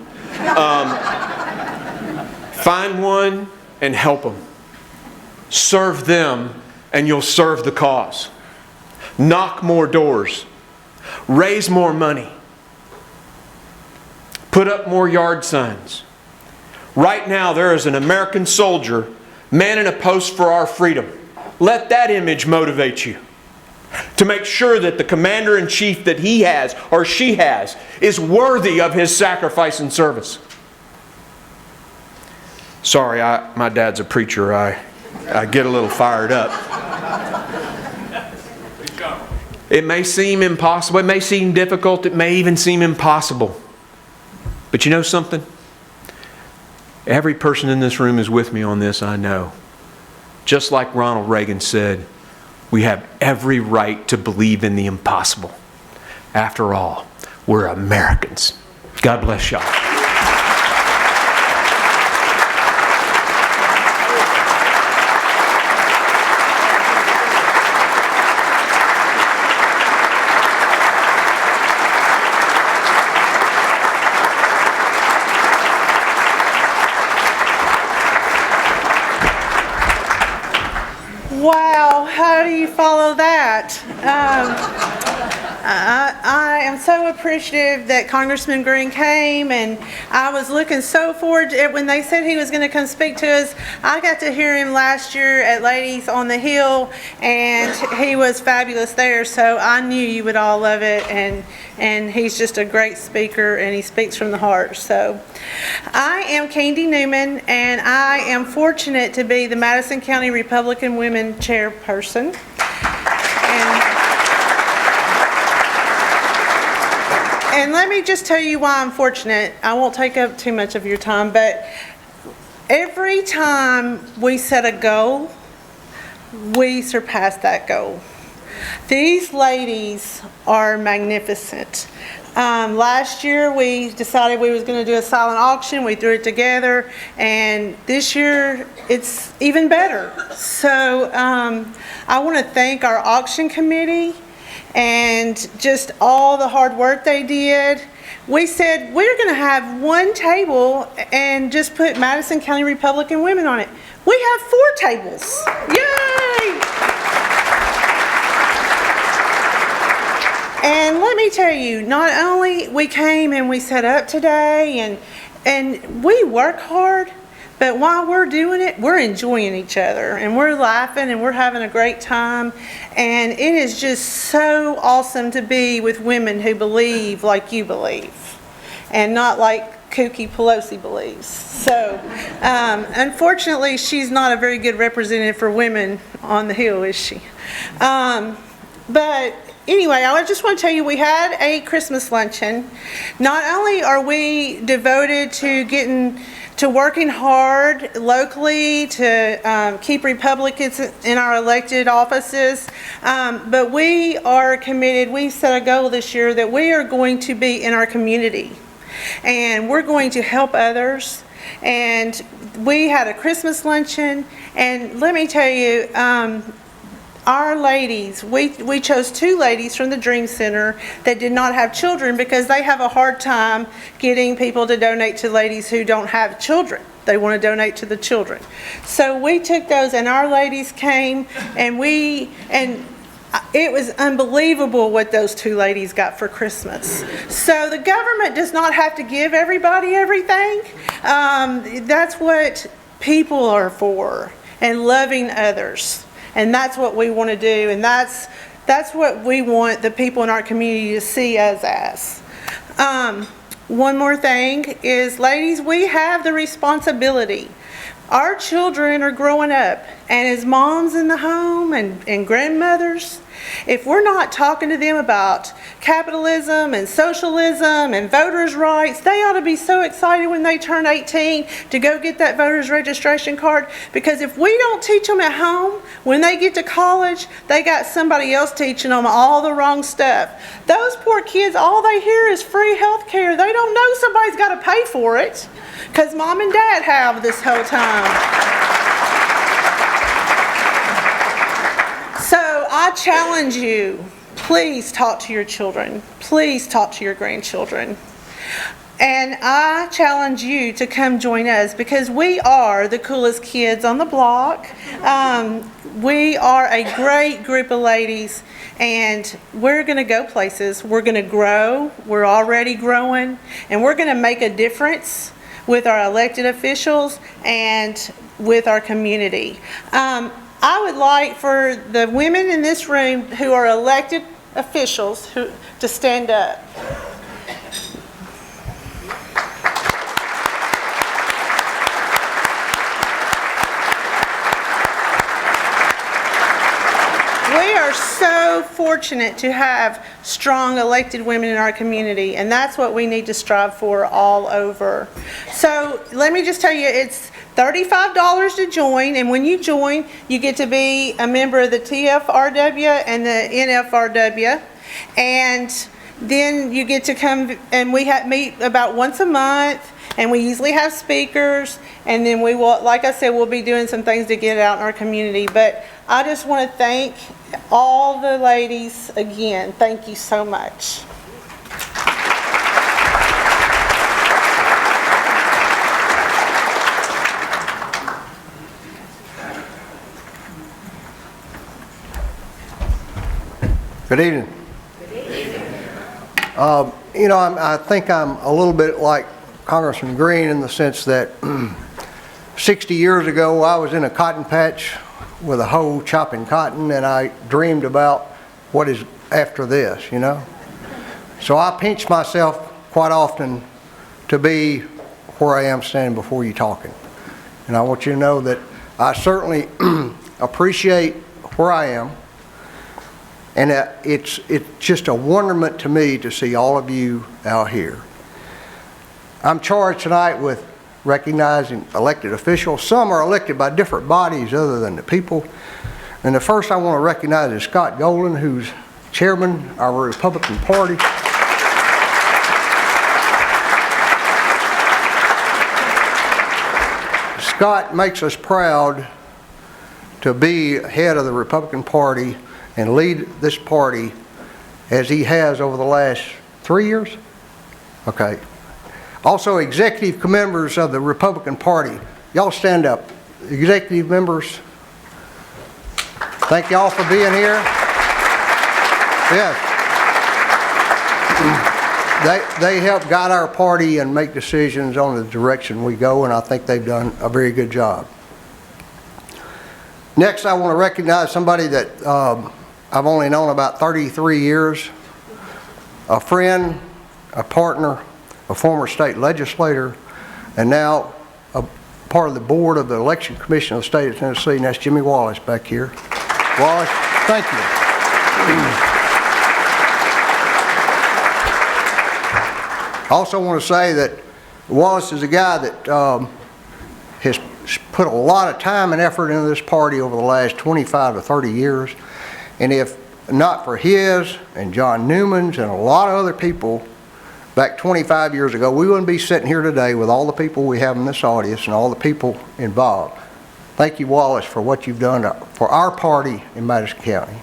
Find one and help them. Serve them and you'll serve the cause. Knock more doors. Raise more money. Put up more yard signs. Right now there is an American soldier manning a post for our freedom. Let that image motivate you to make sure that the commander-in-chief that he has or she has is worthy of his sacrifice and service. Sorry, my dad's a preacher. I get a little fired up. It may seem impossible. It may seem difficult. It may even seem impossible. But you know something? Every person in this room is with me on this, I know. Just like Ronald Reagan said, we have every right to believe in the impossible. After all, we're Americans. God bless y'all. how do you follow that? I am so appreciative that Congressman Green came, and I was looking so forward to it when they said he was going to come speak to us. I got to hear him last year at Ladies on the Hill, and he was fabulous there, so I knew you would all love it, and he's just a great speaker, and he speaks from the heart. So I am Candy Newman, and I am fortunate to be the Madison County Republican Women Chairperson. And let me just tell you why I'm fortunate. I won't take up too much of your time, but every time we set a goal, we surpass that goal. These ladies are magnificent. Last year we decided we was going to do a silent auction. We threw it together, and this year it's even better. So I want to thank our auction committee and just all the hard work they did. We said we're going to have one table and just put Madison County Republican Women on it. We have 4 tables. Yay! And let me tell you, not only we came and we set up today and we work hard, but while we're doing it, we're enjoying each other, and we're laughing, and we're having a great time. And it is just so awesome to be with women who believe like you believe, and not like kooky Pelosi believes. So, unfortunately, she's not a very good representative for women on the Hill, is she? But anyway, I just want to tell you we had a Christmas luncheon. Not only are we devoted to working hard locally to keep Republicans in our elected offices, but we are committed. We set a goal this year that we are going to be in our community, and we're going to help others. And we had a Christmas luncheon, and let me tell you, our ladies, we chose 2 ladies from the Dream Center that did not have children because they have a hard time getting people to donate to ladies who don't have children. They want to donate to the children. So we took those, and our ladies came, and it was unbelievable what those 2 ladies got for Christmas. So the government does not have to give everybody everything. That's what people are for, and loving others. And that's what we want to do, and that's what we want the people in our community to see us as. One more thing is, ladies, we have the responsibility. Our children are growing up, and as moms in the home and grandmothers, if we're not talking to them about capitalism and socialism and voters' rights, they ought to be so excited when they turn 18 to go get that voter's registration card. Because if we don't teach them at home, when they get to college, they got somebody else teaching them all the wrong stuff. Those poor kids, all they hear is free health care. They don't know somebody's got to pay for it, because mom and dad have this whole time. So I challenge you, please talk to your children. Please talk to your grandchildren. And I challenge you to come join us, because we are the coolest kids on the block. We are a great group of ladies, and we're going to go places. We're going to grow. We're already growing, and we're going to make a difference with our elected officials and with our community. I would like for the women in this room who are elected officials to stand up. We are so fortunate to have strong elected women in our community, and that's what we need to strive for all over. So let me just tell you, it's $35 to join, and when you join, you get to be a member of the TFRW and the NFRW, and then you get to come, and we meet about once a month, and we usually have speakers, and then we will, like I said, we'll be doing some things to get out in our community. But I just want to thank all the ladies again. Thank you so much. Good evening. You know, I think I'm a little bit like Congressman Green in the sense that 60 years ago I was in a cotton patch with a hoe chopping cotton, and I dreamed about what is after this, you know. So I pinch myself quite often to be where I am standing before you talking. And I want you to know that I certainly appreciate where I am. And it's just a wonderment to me to see all of you out here. I'm charged tonight with recognizing elected officials. Some are elected by different bodies other than the people. And the first I want to recognize is Scott Golden, who's chairman of our Republican Party. Scott makes us proud to be head of the Republican Party and lead this party as he has over the last 3 years? Okay. Also, executive members of the Republican Party. Y'all stand up. Executive members, thank y'all for being here. Yes. They help guide our party and make decisions on the direction we go, and I think they've done a very good job. Next, I want to recognize somebody that I've only known about 33 years, a friend, a partner, a former state legislator, and now a part of the board of the Election Commission of the state of Tennessee, and that's Jimmy Wallace back here. Wallace, thank you. I also want to say that Wallace is a guy that has put a lot of time and effort into this party over the last 25 to 30 years. And if not for his and John Newman's and a lot of other people back 25 years ago, we wouldn't be sitting here today with all the people we have in this audience and all the people involved. Thank you, Wallace, for what you've done for our party in Madison County.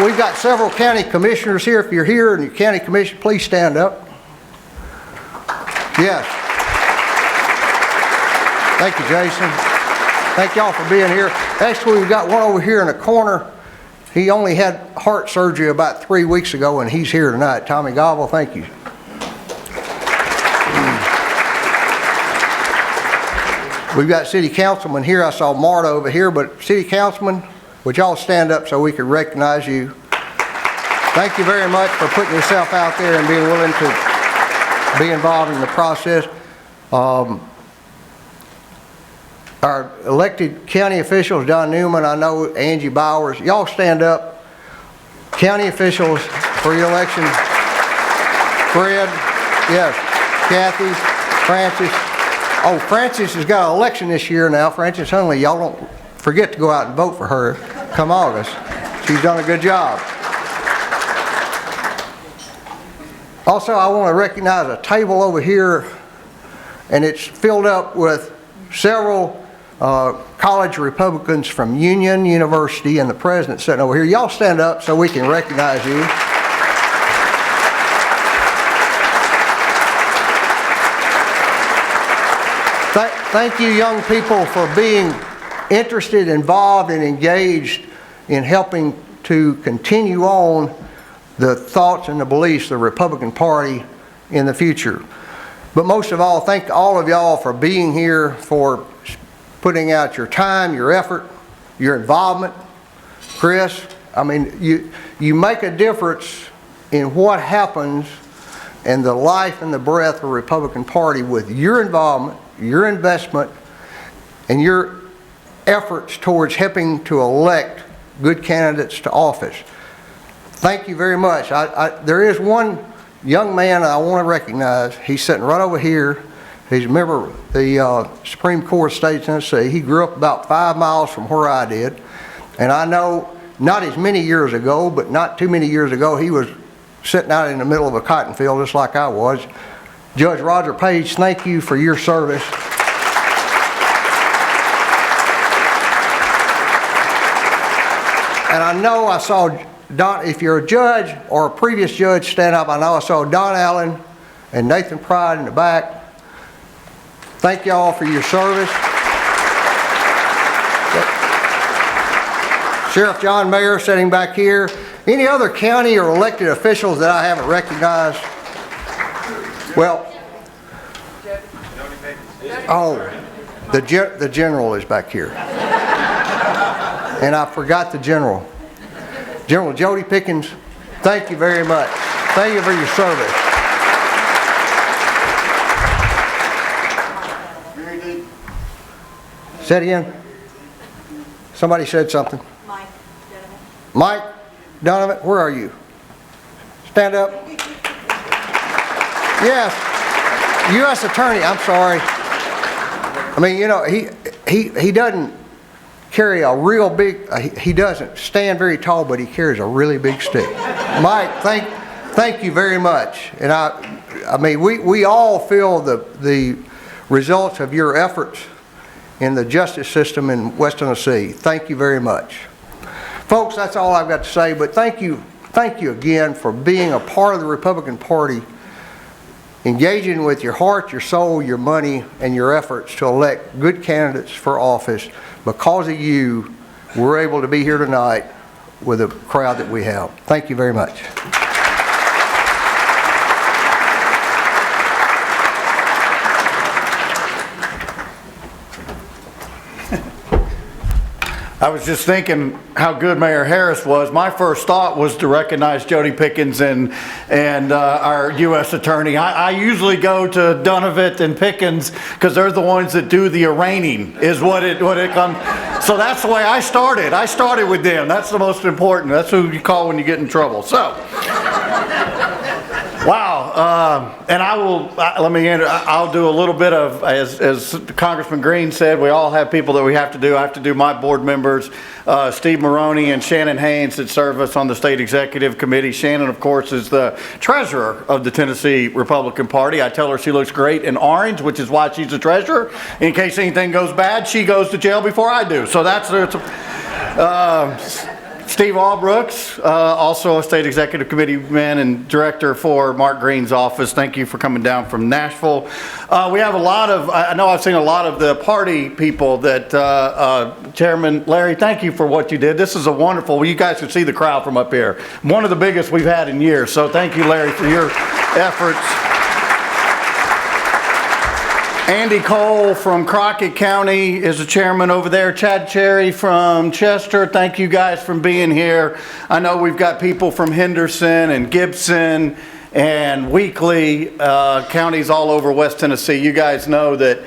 We've got several county commissioners here. If you're here and you're county commissioner, please stand up. Yes. Thank you, Jason. Thank y'all for being here. Actually, we've got one over here in the corner. He only had heart surgery about 3 weeks ago, and he's here tonight. Tommy Gobble, thank you. We've got city councilman here. I saw Marta over here, but city councilman, would y'all stand up so we could recognize you? Thank you very much for putting yourself out there and being willing to be involved in the process. Our elected county officials, Don Newman, I know Angie Bowers, y'all stand up. County officials for your election. Fred, yes, Kathy, Francis. Oh, Francis has got an election this year now. Francis Hunley, y'all don't forget to go out and vote for her come August. She's done a good job. Also, I want to recognize a table over here, and it's filled up with several college Republicans from Union University, and the president sitting over here. Y'all stand up so we can recognize you. Thank you, young people, for being interested, involved, and engaged in helping to continue on the thoughts and the beliefs of the Republican Party in the future. But most of all, thank all of y'all for being here, for putting out your time, your effort, your involvement. Chris, I mean, you make a difference in what happens in the life and the breath of the Republican Party with your involvement, your investment, and your efforts towards helping to elect good candidates to office. Thank you very much. There is one young man I want to recognize. He's sitting right over here. He's a member of the Supreme Court of the State of Tennessee. He grew up about 5 miles from where I did. And I know not as many years ago, but not too many years ago, he was sitting out in the middle of a cotton field just like I was. Judge Roger Page, thank you for your service. And I know I saw Don, if you're a judge or a previous judge, stand up. I know I saw Don Allen and Nathan Pride in the back. Thank y'all for your service. Sheriff John Mayer sitting back here. Any other county or elected officials that I haven't recognized? Well, the general is back here. And I forgot the general. General Jody Pickens, thank you very much. Thank you for your service. Say it again. Somebody said something. Mike Donovan, where are you? Stand up. Yes, U.S. Attorney, I'm sorry. I mean, you know, he doesn't carry a real big, he doesn't stand very tall, but he carries a really big stick. Mike, thank you very much. And I mean, we all feel the results of your efforts in the justice system in West Tennessee. Thank you very much. Folks, that's all I've got to say, but thank you again for being a part of the Republican Party, engaging with your heart, your soul, your money, and your efforts to elect good candidates for office. Because of you, we're able to be here tonight with the crowd that we have. Thank you very much. I was just thinking how good Mayor Harris was. My first thought was to recognize Jody Pickens and our U.S. Attorney. I usually go to Donovan and Pickens because they're the ones that do the arraigning, is what it comes. So that's the way I started. I started with them. That's the most important. That's who you call when you get in trouble. So. Wow, and I'll do a little bit of, as Congressman Green said, we all have people that we have to do. I have to do my board members, Steve Maroney and Shannon Haynes, that serve us on the State Executive Committee. Shannon, of course, is the treasurer of the Tennessee Republican Party. I tell her she looks great in orange, which is why she's the treasurer. In case anything goes bad, she goes to jail before I do. So that's Steve Allbrooks, also a State Executive Committee man and director for Mark Green's office. Thank you for coming down from Nashville. We have a lot of, I know I've seen a lot of the party people that, Chairman Larry, thank you for what you did. This is a wonderful, well, you guys can see the crowd from up here. One of the biggest we've had in years. So thank you, Larry, for your efforts. Andy Cole from Crockett County is the chairman over there. Chad Cherry from Chester, thank you guys for being here. I know we've got people from Henderson and Gibson and Weakley, counties all over West Tennessee. You guys know that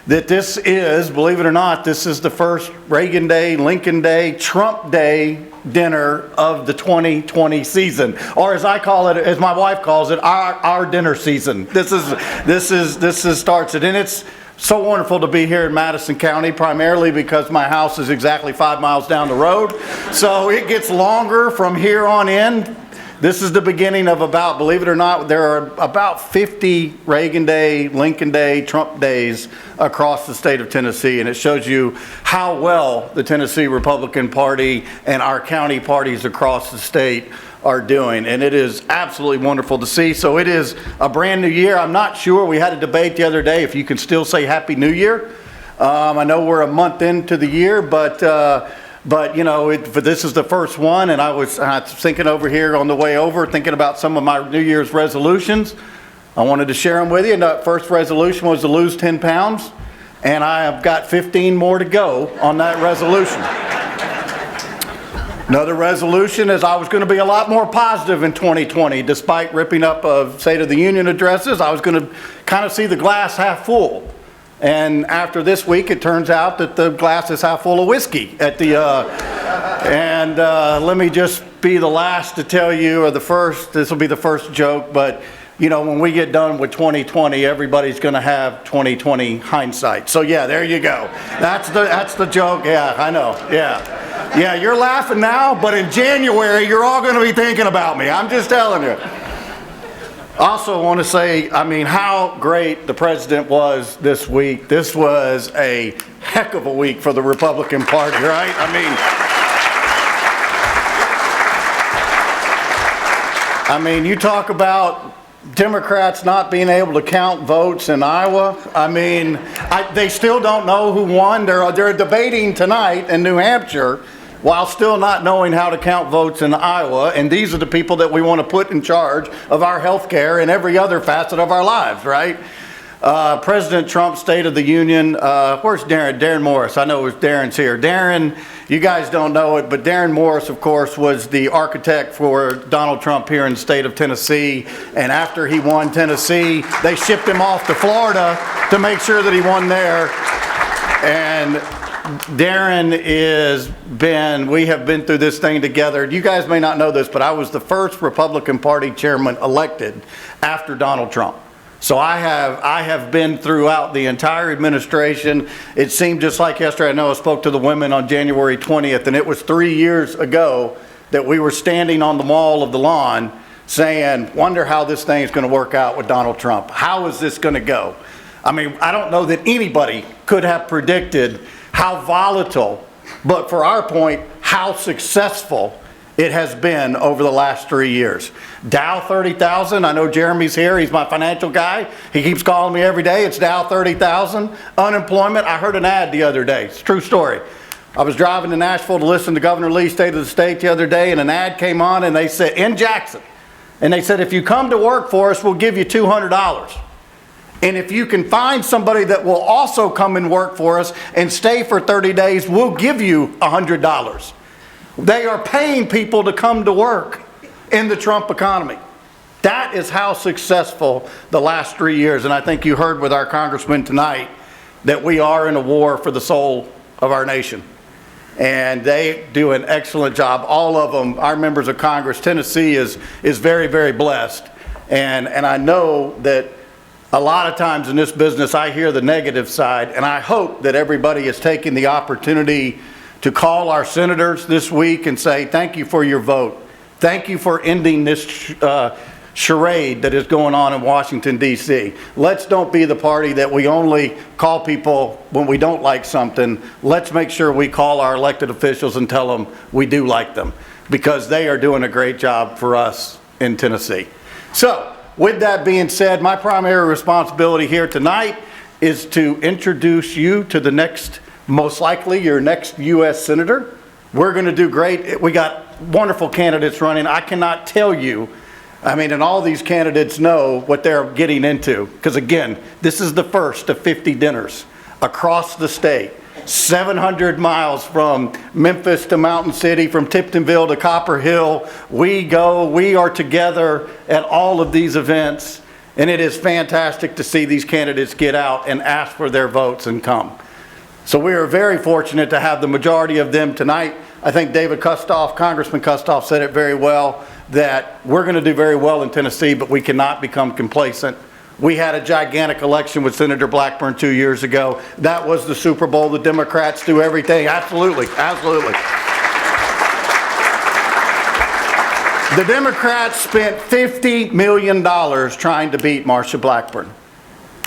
this is, believe it or not, this is the first Reagan Day, Lincoln Day, Trump Day dinner of the 2020 season, or as I call it, as my wife calls it, our dinner season. This starts it, and it's so wonderful to be here in Madison County, primarily because my house is exactly 5 miles down the road, so it gets longer from here on in. This is the beginning of about, believe it or not, there are about 50 Reagan Day, Lincoln Day, Trump days across the state of Tennessee, and it shows you how well the Tennessee Republican Party and our county parties across the state are doing, and it is absolutely wonderful to see. So it is a brand new year. I'm not sure, we had a debate the other day if you can still say Happy New Year. I know we're a month into the year, but you know, this is the first one, and I was thinking over here on the way over, thinking about some of my New Year's resolutions. I wanted to share them with you. And the first resolution was to lose 10 pounds, and I have got 15 more to go on that resolution. Another resolution is I was going to be a lot more positive in 2020, despite ripping up of State of the Union addresses. I was going to kind of see the glass half full. And after this week, it turns out that the glass is half full of whiskey at the, let me just be the last to tell you, or the first, this will be the first joke, but you know, when we get done with 2020, everybody's going to have 2020 hindsight. So yeah, there you go. That's the joke. Yeah, I know. Yeah, you're laughing now, but in January, you're all going to be thinking about me. I'm just telling you. Also want to say, I mean, how great the president was this week. This was a heck of a week for the Republican Party, right? I mean, you talk about Democrats not being able to count votes in Iowa. I mean, they still don't know who won. They're debating tonight in New Hampshire while still not knowing how to count votes in Iowa. And these are the people that we want to put in charge of our health care and every other facet of our lives, right? President Trump's State of the Union, where's Darren? Darren Morris. I know Darren's here. Darren, you guys don't know it, but Darren Morris, of course, was the architect for Donald Trump here in the state of Tennessee. And after he won Tennessee, they shipped him off to Florida to make sure that he won there. And Darren we have been through this thing together. You guys may not know this, but I was the first Republican Party chairman elected after Donald Trump. So I have been throughout the entire administration. It seemed just like yesterday. I know I spoke to the women on January 20th, and it was 3 years ago that we were standing on the wall of the lawn saying, wonder how this thing is going to work out with Donald Trump. How is this going to go? I mean, I don't know that anybody could have predicted how volatile, but for our point, how successful it has been over the last 3 years. Dow 30,000, I know Jeremy's here, he's my financial guy. He keeps calling me every day, it's Dow 30,000. Unemployment, I heard an ad the other day, it's a true story. I was driving to Nashville to listen to Governor Lee's State of the State the other day, and an ad came on, and they said, in Jackson, and they said, if you come to work for us, we'll give you $200. And if you can find somebody that will also come and work for us and stay for 30 days, we'll give you $100. They are paying people to come to work in the Trump economy. That is how successful the last 3 years. And I think you heard with our congressman tonight that we are in a war for the soul of our nation. And they do an excellent job. All of them, our members of Congress. Tennessee is very, very blessed. And I know that a lot of times in this business I hear the negative side, and I hope that everybody is taking the opportunity to call our senators this week and say, thank you for your vote. Thank you for ending this charade that is going on in Washington, D.C. Let's don't be the party that we only call people when we don't like something. Let's make sure we call our elected officials and tell them we do like them, because they are doing a great job for us in Tennessee. So, with that being said, my primary responsibility here tonight is to introduce you to the next, most likely your next U.S. Senator. We're going to do great. We got wonderful candidates running. I cannot tell you, I mean, and all these candidates know what they're getting into. Because again, this is the first of 50 dinners across the state. 700 miles from Memphis to Mountain City, from Tiptonville to Copper Hill. We are together at all of these events. And it is fantastic to see these candidates get out and ask for their votes and come. So we are very fortunate to have the majority of them tonight. I think David Kustoff, Congressman Kustoff, said it very well, that we're going to do very well in Tennessee, but we cannot become complacent. We had a gigantic election with Senator Blackburn 2 years ago. That was the Super Bowl. The Democrats do everything. Absolutely, absolutely. The Democrats spent $50 million trying to beat Marsha Blackburn.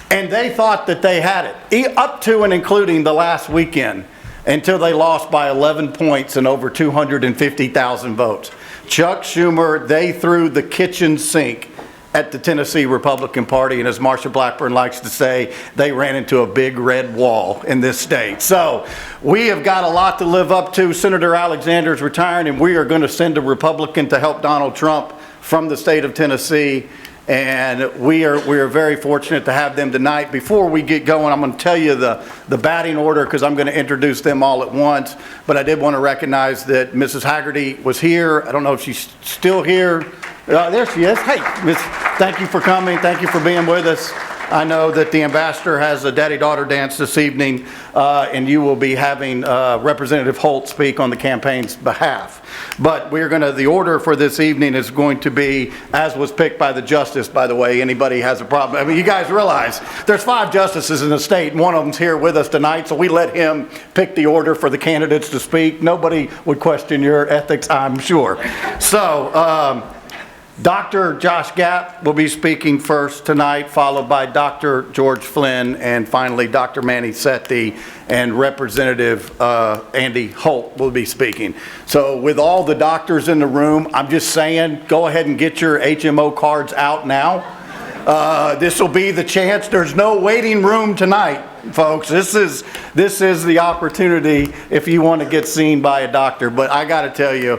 And they thought that they had it, up to and including the last weekend, until they lost by 11 points and over 250,000 votes. Chuck Schumer, they threw the kitchen sink at the Tennessee Republican Party, and as Marsha Blackburn likes to say, they ran into a big red wall in this state. So we have got a lot to live up to. Senator Alexander is retiring, and we are going to send a Republican to help Donald Trump from the state of Tennessee. And we are very fortunate to have them tonight. Before we get going, I'm going to tell you the batting order, because I'm going to introduce them all at once. But I did want to recognize that Mrs. Hagerty was here. I don't know if she's still here. There she is. Hey, Miss, thank you for coming. Thank you for being with us. I know that the ambassador has a daddy-daughter dance this evening, and you will be having Representative Holt speak on the campaign's behalf. But the order for this evening is going to be, as was picked by the justice, by the way. Anybody has a problem? I mean, you guys realize there's 5 justices in the state, and one of them's here with us tonight, so we let him pick the order for the candidates to speak. Nobody would question your ethics, I'm sure. So, Dr. Josh Gapp will be speaking first tonight, followed by Dr. George Flin, and finally Dr. Manny Sethi and Representative Andy Holt will be speaking. So with all the doctors in the room, I'm just saying, go ahead and get your HMO cards out now. This will be the chance. There's no waiting room tonight, folks. This is the opportunity if you want to get seen by a doctor. But I got to tell you,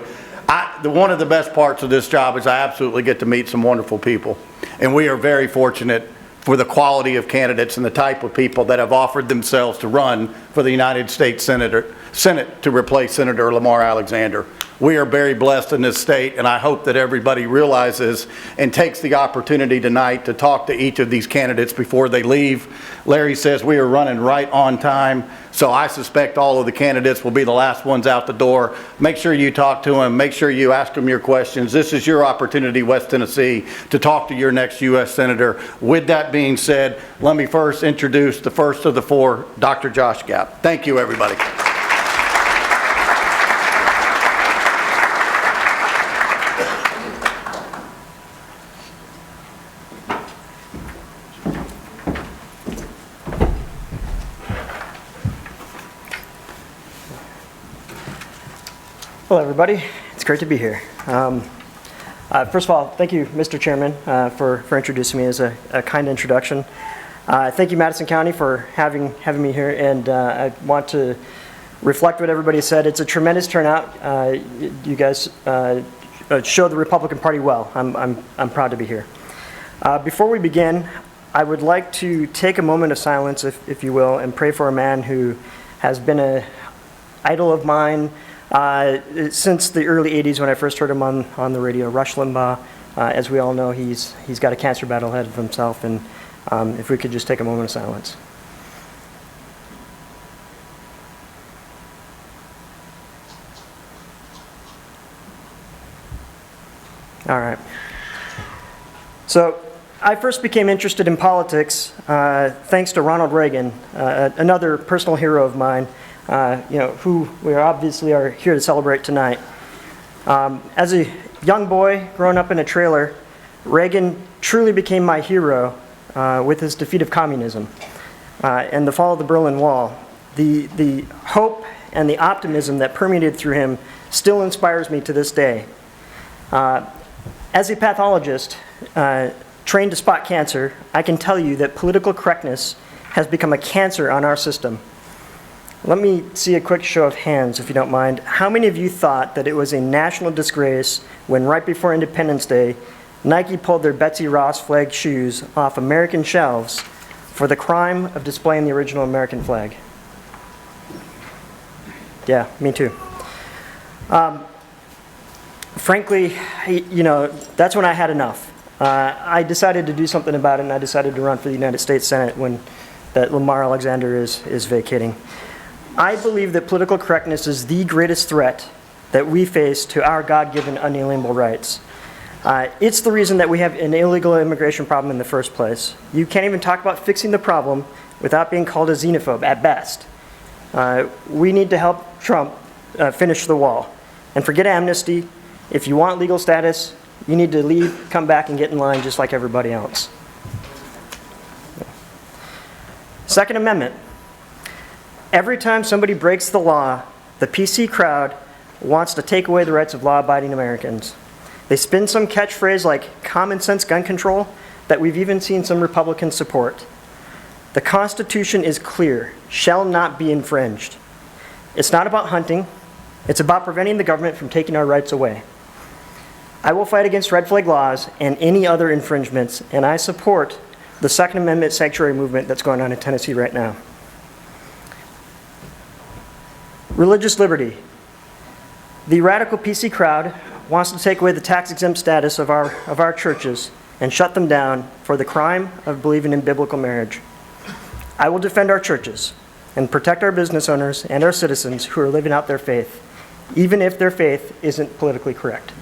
one of the best parts of this job is I absolutely get to meet some wonderful people. And we are very fortunate for the quality of candidates and the type of people that have offered themselves to run for the United States Senate to replace Senator Lamar Alexander. We are very blessed in this state, and I hope that everybody realizes and takes the opportunity tonight to talk to each of these candidates before they leave. Larry says we are running right on time, so I suspect all of the candidates will be the last ones out the door. Make sure you talk to them. Make sure you ask them your questions. This is your opportunity, West Tennessee, to talk to your next U.S. Senator. With that being said, let me first introduce the first of the four, Dr. Josh Gapp. Thank you, everybody. Hello, everybody. It's great to be here. First of all, thank you, Mr. Chairman, for introducing me as a kind introduction. Thank you, Madison County, for having me here, and I want to reflect what everybody said. It's a tremendous turnout. You guys show the Republican Party well. I'm proud to be here. Before we begin, I would like to take a moment of silence, if you will, and pray for a man who has been an idol of mine since the early 80s when I first heard him on the radio, Rush Limbaugh. As we all know, he's got a cancer battle ahead of himself, and if we could just take a moment of silence. All right. So I first became interested in politics thanks to Ronald Reagan, another personal hero of mine, who we obviously are here to celebrate tonight. As a young boy growing up in a trailer, Reagan truly became my hero with his defeat of communism and the fall of the Berlin Wall. The hope and the optimism that permeated through him still inspires me to this day. As a pathologist trained to spot cancer, I can tell you that political correctness has become a cancer on our system. Let me see a quick show of hands, if you don't mind. How many of you thought that it was a national disgrace when right before Independence Day, Nike pulled their Betsy Ross flag shoes off American shelves for the crime of displaying the original American flag? Yeah, me too. Frankly, that's when I had enough. I decided to do something about it, and I decided to run for the United States Senate when that Lamar Alexander is vacating. I believe that political correctness is the greatest threat that we face to our God-given unalienable rights. It's the reason that we have an illegal immigration problem in the first place. You can't even talk about fixing the problem without being called a xenophobe at best. We need to help Trump finish the wall. And forget amnesty. If you want legal status, you need to leave, come back, and get in line just like everybody else. Second Amendment. Every time somebody breaks the law, the PC crowd wants to take away the rights of law-abiding Americans. They spin some catchphrase like common sense gun control that we've even seen some Republicans support. The Constitution is clear, shall not be infringed. It's not about hunting, it's about preventing the government from taking our rights away. I will fight against red flag laws and any other infringements, and I support the Second Amendment sanctuary movement that's going on in Tennessee right now. Religious liberty. The radical PC crowd wants to take away the tax-exempt status of our churches and shut them down for the crime of believing in biblical marriage. I will defend our churches and protect our business owners and our citizens who are living out their faith, even if their faith isn't politically correct.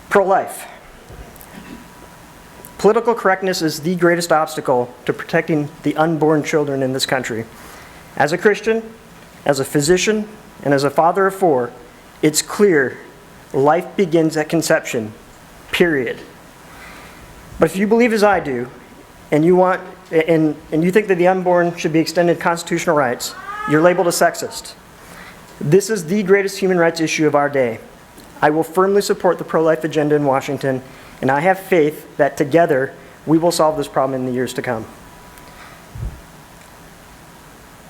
Pro-life. Political correctness is the greatest obstacle to protecting the unborn children in this country. As a Christian, as a physician, and as a father of four, it's clear life begins at conception, period. But if you believe as I do, and you think that the unborn should be extended constitutional rights, you're labeled a sexist. This is the greatest human rights issue of our day. I will firmly support the pro-life agenda in Washington, and I have faith that together we will solve this problem in the years to come.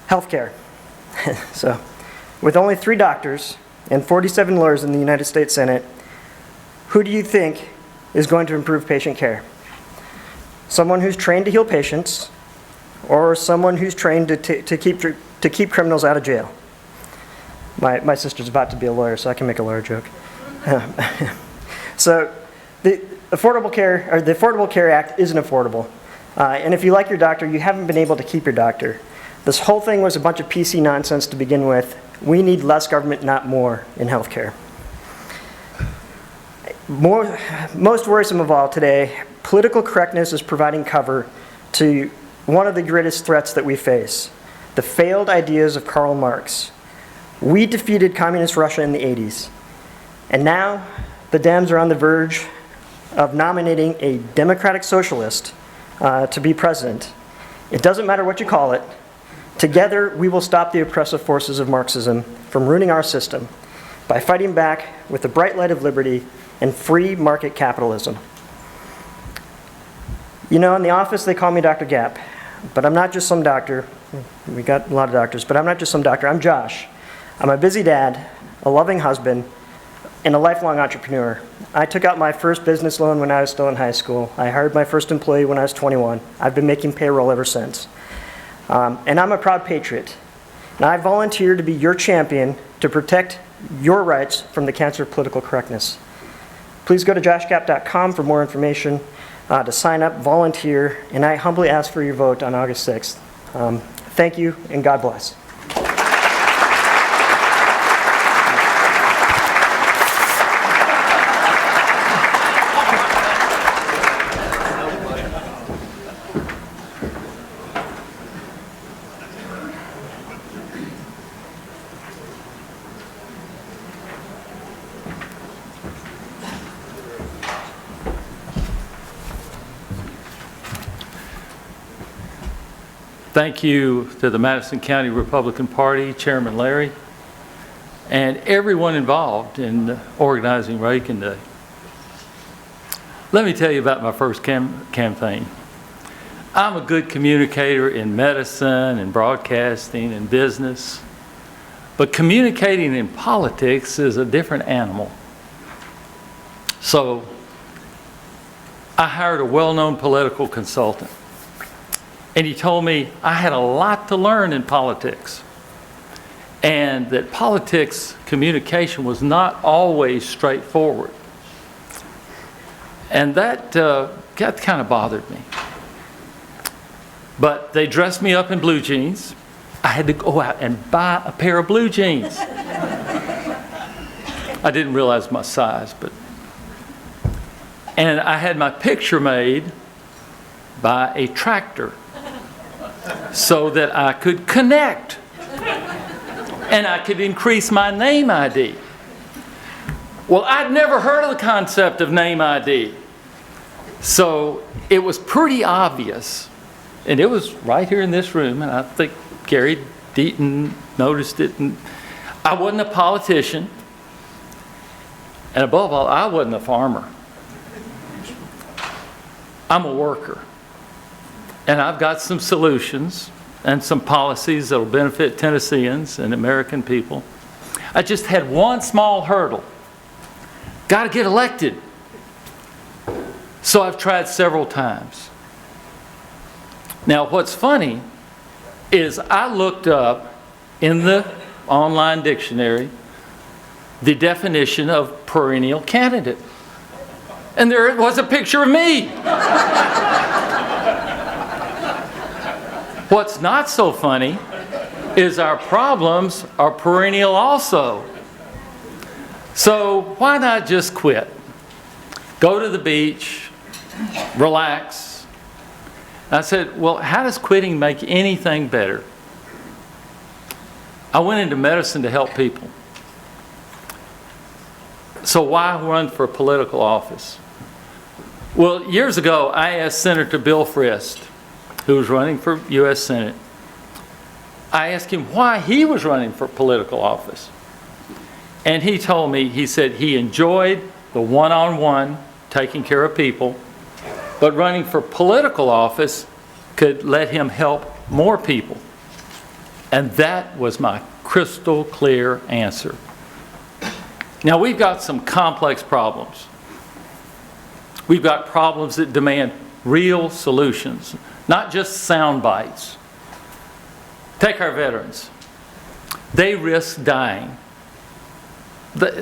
Healthcare. So, with only 3 doctors and 47 lawyers in the United States Senate, who do you think is going to improve patient care? Someone who's trained to heal patients, or someone who's trained to keep criminals out of jail? My sister's about to be a lawyer, so I can make a lawyer joke. So the Affordable Care Act isn't affordable. And if you like your doctor, you haven't been able to keep your doctor. This whole thing was a bunch of PC nonsense to begin with. We need less government, not more, in healthcare. Most worrisome of all today, political correctness is providing cover to one of the greatest threats that we face, the failed ideas of Karl Marx. We defeated communist Russia in the 80s, and now the Dems are on the verge of nominating a democratic socialist to be president. It doesn't matter what you call it. Together, we will stop the oppressive forces of Marxism from ruining our system by fighting back with the bright light of liberty and free market capitalism. You know, in the office, they call me Dr. Gapp, but I'm not just some doctor. We got a lot of doctors, but I'm not just some doctor. I'm Josh. I'm a busy dad, a loving husband, and a lifelong entrepreneur. I took out my first business loan when I was still in high school. I hired my first employee when I was 21. I've been making payroll ever since. And I'm a proud patriot. And I volunteer to be your champion to protect your rights from the cancer of political correctness. Please go to joshgapp.com for more information, to sign up, volunteer, and I humbly ask for your vote on August 6th. Thank you, and God bless. Thank you to the Madison County Republican Party, Chairman Larry, and everyone involved in organizing Reagan Day. Let me tell you about my first campaign. I'm a good communicator in medicine and broadcasting and business, but communicating in politics is a different animal. So I hired a well-known political consultant. And he told me I had a lot to learn in politics, and that politics communication was not always straightforward. And that kind of bothered me. But they dressed me up in blue jeans. I had to go out and buy a pair of blue jeans. I didn't realize my size, but. And I had my picture made by a tractor, so that I could connect and I could increase my name ID. Well, I'd never heard of the concept of name ID. So it was pretty obvious, and it was right here in this room, and I think Gary Deaton noticed it. And I wasn't a politician, and above all, I wasn't a farmer. I'm a worker. And I've got some solutions and some policies that will benefit Tennesseans and American people. I just had one small hurdle. Got to get elected. So I've tried several times. Now, what's funny is I looked up in the online dictionary the definition of perennial candidate. And there was a picture of me. What's not so funny is our problems are perennial also. So why not just quit? Go to the beach, relax. I said, well, how does quitting make anything better? I went into medicine to help people. So why run for political office? Well, years ago, I asked Senator Bill Frist, who was running for U.S. Senate, I asked him why he was running for political office. And he told me, he said he enjoyed the one-on-one taking care of people, but running for political office could let him help more people. And that was my crystal clear answer. Now, we've got some complex problems. We've got problems that demand real solutions, not just sound bites. Take our veterans. They risk dying.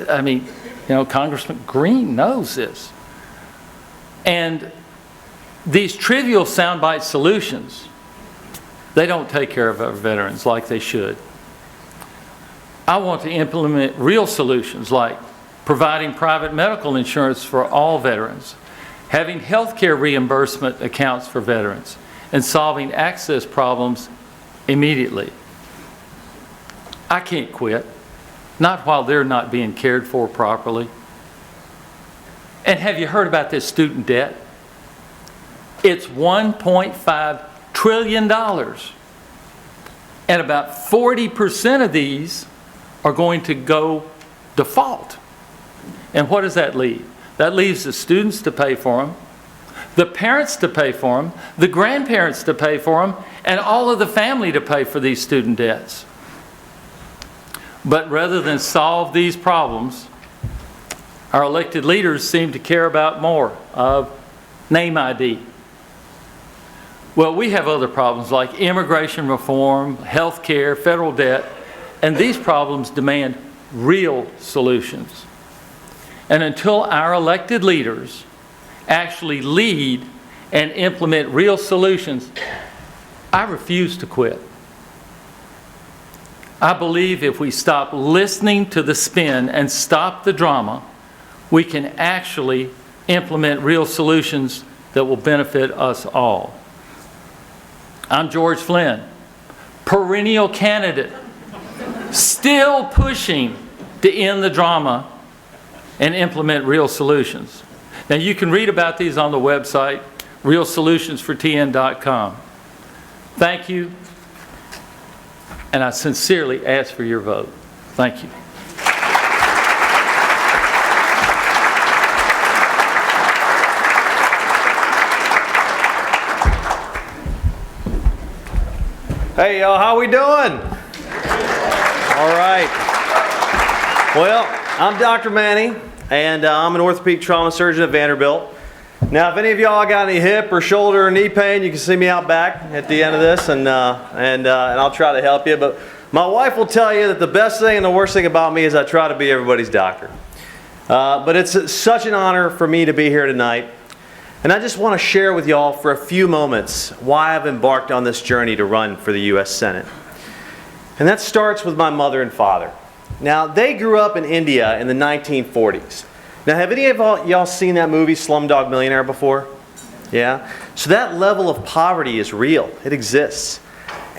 I mean, you know, Congressman Green knows this. And these trivial soundbite solutions, they don't take care of our veterans like they should. I want to implement real solutions like providing private medical insurance for all veterans, having health care reimbursement accounts for veterans, and solving access problems immediately. I can't quit, not while they're not being cared for properly. And have you heard about this student debt? It's $1.5 trillion. And about 40% of these are going to go default. And what does that leave? That leaves the students to pay for them, the parents to pay for them, the grandparents to pay for them, and all of the family to pay for these student debts. But rather than solve these problems, our elected leaders seem to care about more of name ID. Well, we have other problems like immigration reform, health care, federal debt, and these problems demand real solutions. And until our elected leaders actually lead and implement real solutions, I refuse to quit. I believe if we stop listening to the spin and stop the drama, we can actually implement real solutions that will benefit us all. I'm George Flin, perennial candidate, still pushing to end the drama and implement real solutions. Now you can read about these on the website, realsolutionsfortn.com. Thank you, and I sincerely ask for your vote. Thank you. Hey y'all, how we doing? All right. Well, I'm Dr. Manny, and I'm an orthopedic trauma surgeon at Vanderbilt. Now, if any of y'all got any hip or shoulder or knee pain, you can see me out back at the end of this, and I'll try to help you. But my wife will tell you that the best thing and the worst thing about me is I try to be everybody's doctor. But it's such an honor for me to be here tonight. And I just want to share with y'all for a few moments why I've embarked on this journey to run for the U.S. Senate. And that starts with my mother and father. Now, they grew up in India in the 1940s. Now, have any of y'all seen that movie Slumdog Millionaire before? Yeah? So that level of poverty is real. It exists.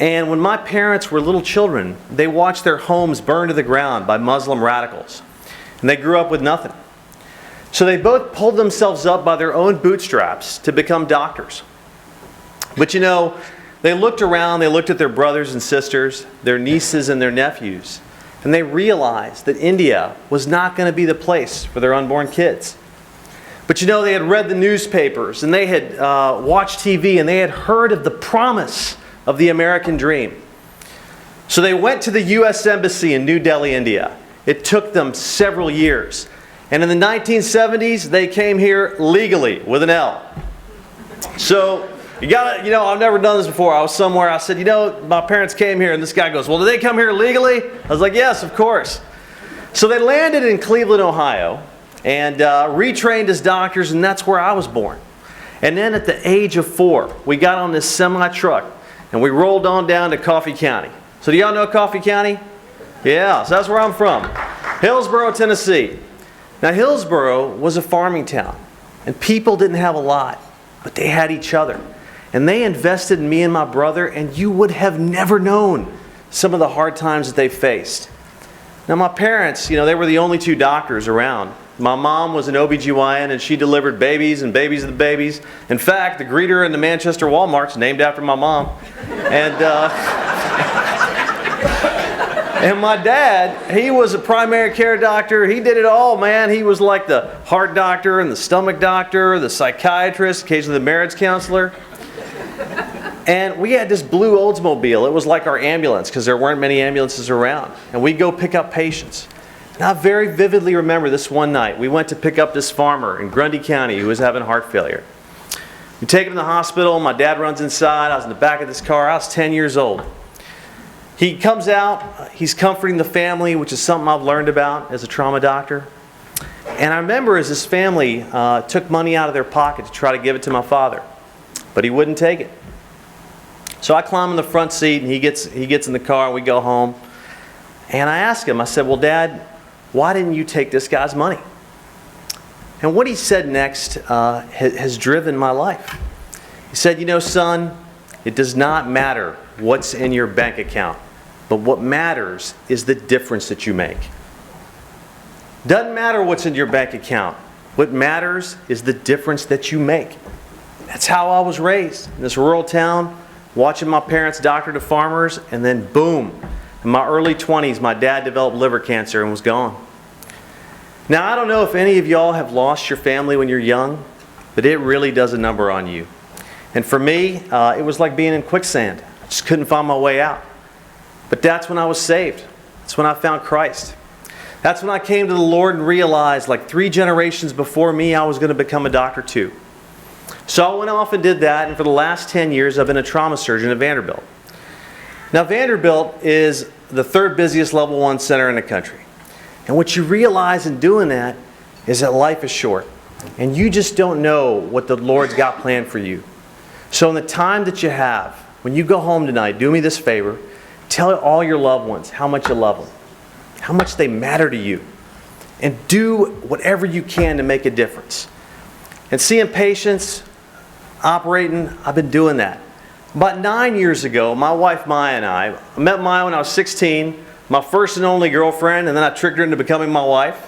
And when my parents were little children, they watched their homes burn to the ground by Muslim radicals. And they grew up with nothing. So they both pulled themselves up by their own bootstraps to become doctors. But you know, they looked around, they looked at their brothers and sisters, their nieces and their nephews, and they realized that India was not going to be the place for their unborn kids. But you know, they had read the newspapers, and they had watched TV, and they had heard of the promise of the American dream. So they went to the U.S. Embassy in New Delhi, India. It took them several years. And in the 1970s, they came here legally, with an L. So, I've never done this before. I was somewhere, I said, my parents came here, and this guy goes, well, did they come here legally? I was like, yes, of course. So they landed in Cleveland, Ohio, and retrained as doctors, and that's where I was born. And then at the age of 4, we got on this semi-truck, and we rolled on down to Coffee County. So do y'all know Coffee County? Yeah, so that's where I'm from. Hillsborough, Tennessee. Now, Hillsborough was a farming town, and people didn't have a lot, but they had each other. And they invested in me and my brother, and you would have never known some of the hard times that they faced. Now, my parents, they were the only 2 doctors around. My mom was an OBGYN, and she delivered babies and babies of the babies. In fact, the greeter in the Manchester Walmart's named after my mom. And And my dad, he was a primary care doctor. He did it all, man. He was like the heart doctor and the stomach doctor, the psychiatrist, occasionally the marriage counselor. And we had this blue Oldsmobile. It was like our ambulance because there weren't many ambulances around. And we'd go pick up patients. And I very vividly remember this one night. We went to pick up this farmer in Grundy County who was having heart failure. We take him to the hospital. My dad runs inside. I was in the back of this car. I was 10 years old. He comes out. He's comforting the family, which is something I've learned about as a trauma doctor. And I remember as his family took money out of their pocket to try to give it to my father. But he wouldn't take it. So I climb in the front seat, and he gets in the car, and we go home. And I asked him, I said, well, Dad, why didn't you take this guy's money? And what he said next has driven my life. He said, you know, son, it does not matter what's in your bank account, but what matters is the difference that you make. Doesn't matter what's in your bank account. What matters is the difference that you make. That's how I was raised, in this rural town, watching my parents doctor to farmers, and then boom, in my early 20s, my dad developed liver cancer and was gone. Now, I don't know if any of y'all have lost your family when you're young, but it really does a number on you. And for me, it was like being in quicksand. I just couldn't find my way out. But that's when I was saved. That's when I found Christ. That's when I came to the Lord and realized, like 3 generations before me, I was going to become a doctor too. So I went off and did that, and for the last 10 years, I've been a trauma surgeon at Vanderbilt. Now, Vanderbilt is the 3rd busiest level 1 center in the country. And what you realize in doing that is that life is short. And you just don't know what the Lord's got planned for you. So in the time that you have, when you go home tonight, do me this favor. Tell all your loved ones how much you love them, how much they matter to you. And do whatever you can to make a difference. And seeing patients, operating, I've been doing that. About 9 years ago, my wife Maya and I met Maya when I was 16, my first and only girlfriend, and then I tricked her into becoming my wife.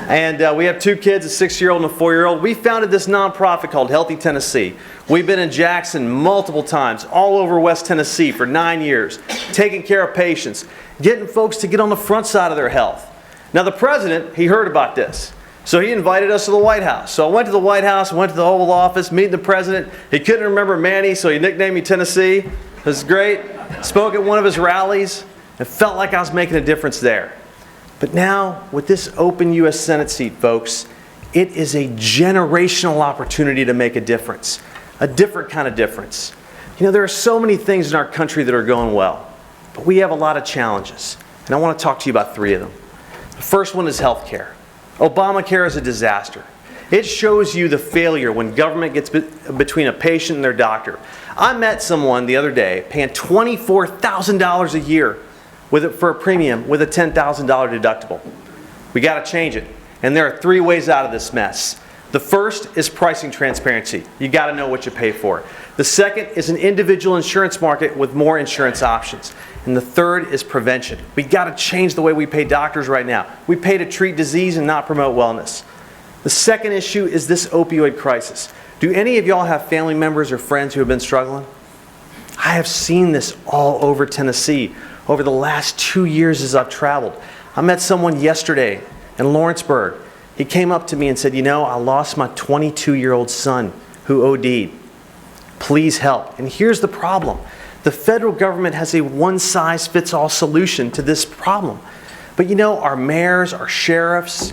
And we have 2 kids, a 6-year-old and a 4-year-old. We founded this nonprofit called Healthy Tennessee. We've been in Jackson multiple times, all over West Tennessee for 9 years, taking care of patients, getting folks to get on the front side of their health. Now the president, he heard about this. So he invited us to the White House. So I went to the White House, went to the Oval Office, meeting the president. He couldn't remember Manny, so he nicknamed me Tennessee. It was great. Spoke at one of his rallies and felt like I was making a difference there. But now, with this open U.S. Senate seat, folks, it is a generational opportunity to make a difference. A different kind of difference. You know, there are so many things in our country that are going well, but we have a lot of challenges. And I want to talk to you about 3 of them. The first one is health care. Obamacare is a disaster. It shows you the failure when government gets between a patient and their doctor. I met someone the other day paying $24,000 a year for a premium with a $10,000 deductible. We got to change it. And there are 3 ways out of this mess. The first is pricing transparency. You got to know what you pay for. The second is an individual insurance market with more insurance options. And the third is prevention. We got to change the way we pay doctors right now. We pay to treat disease and not promote wellness. The second issue is this opioid crisis. Do any of y'all have family members or friends who have been struggling? I have seen this all over Tennessee over the last 2 years as I've traveled. I met someone yesterday in Lawrenceburg. He came up to me and said, you know, I lost my 22-year-old son who OD'd. Please help. And here's the problem. The federal government has a one-size-fits-all solution to this problem. But you know, our mayors, our sheriffs,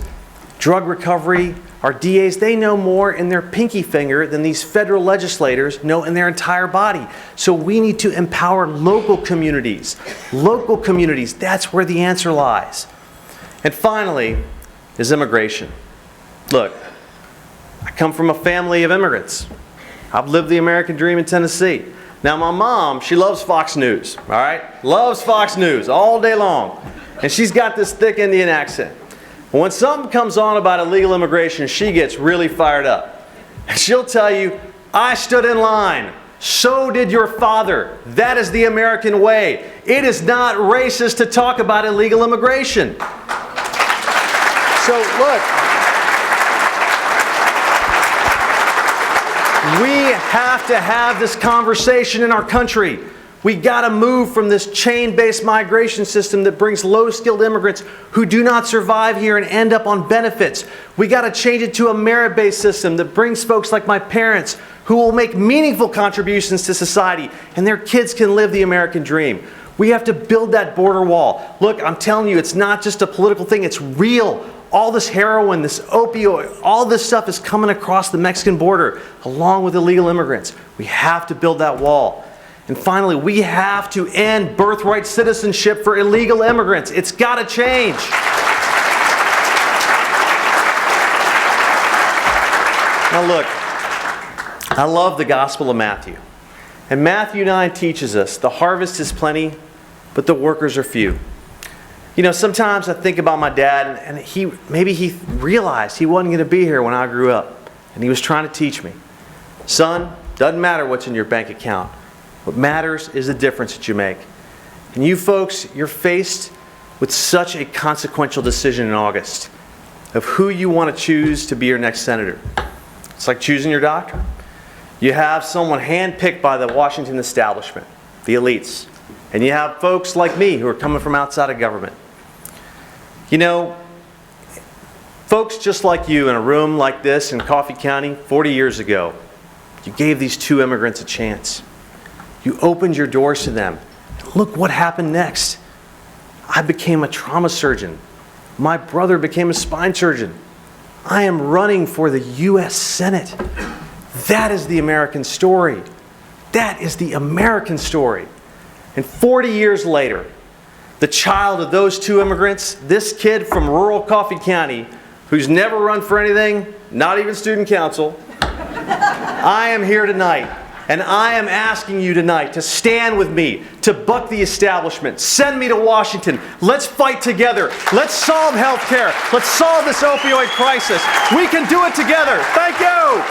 drug recovery, our DAs, they know more in their pinky finger than these federal legislators know in their entire body. So we need to empower local communities. Local communities, that's where the answer lies. And finally, is immigration. Look, I come from a family of immigrants. I've lived the American dream in Tennessee. Now my mom, she loves Fox News, all right? Loves Fox News all day long. And she's got this thick Indian accent. When something comes on about illegal immigration, she gets really fired up. She'll tell you, I stood in line. So did your father. That is the American way. It is not racist to talk about illegal immigration. So look, we have to have this conversation in our country. We got to move from this chain-based migration system that brings low-skilled immigrants who do not survive here and end up on benefits. We got to change it to a merit-based system that brings folks like my parents who will make meaningful contributions to society and their kids can live the American dream. We have to build that border wall. Look, I'm telling you, it's not just a political thing, it's real. All this heroin, this opioid, all this stuff is coming across the Mexican border along with illegal immigrants. We have to build that wall. And finally, we have to end birthright citizenship for illegal immigrants. It's got to change. Now look, I love the Gospel of Matthew. And Matthew 9 teaches us the harvest is plenty, but the workers are few. You know, sometimes I think about my dad, and maybe he realized he wasn't going to be here when I grew up. And he was trying to teach me. Son, doesn't matter what's in your bank account. What matters is the difference that you make. And you folks, you're faced with such a consequential decision in August of who you want to choose to be your next senator. It's like choosing your doctor. You have someone handpicked by the Washington establishment, the elites. And you have folks like me who are coming from outside of government. You know, folks just like you in a room like this in Coffee County 40 years ago, you gave these two immigrants a chance. You opened your doors to them. Look what happened next. I became a trauma surgeon. My brother became a spine surgeon. I am running for the U.S. Senate. That is the American story. That is the American story. And 40 years later, the child of those two immigrants, this kid from rural Coffee County, who's never run for anything, not even student council, I am here tonight, and I am asking you tonight to stand with me, to buck the establishment. Send me to Washington. Let's fight together. Let's solve health care. Let's solve this opioid crisis. We can do it together. Thank you.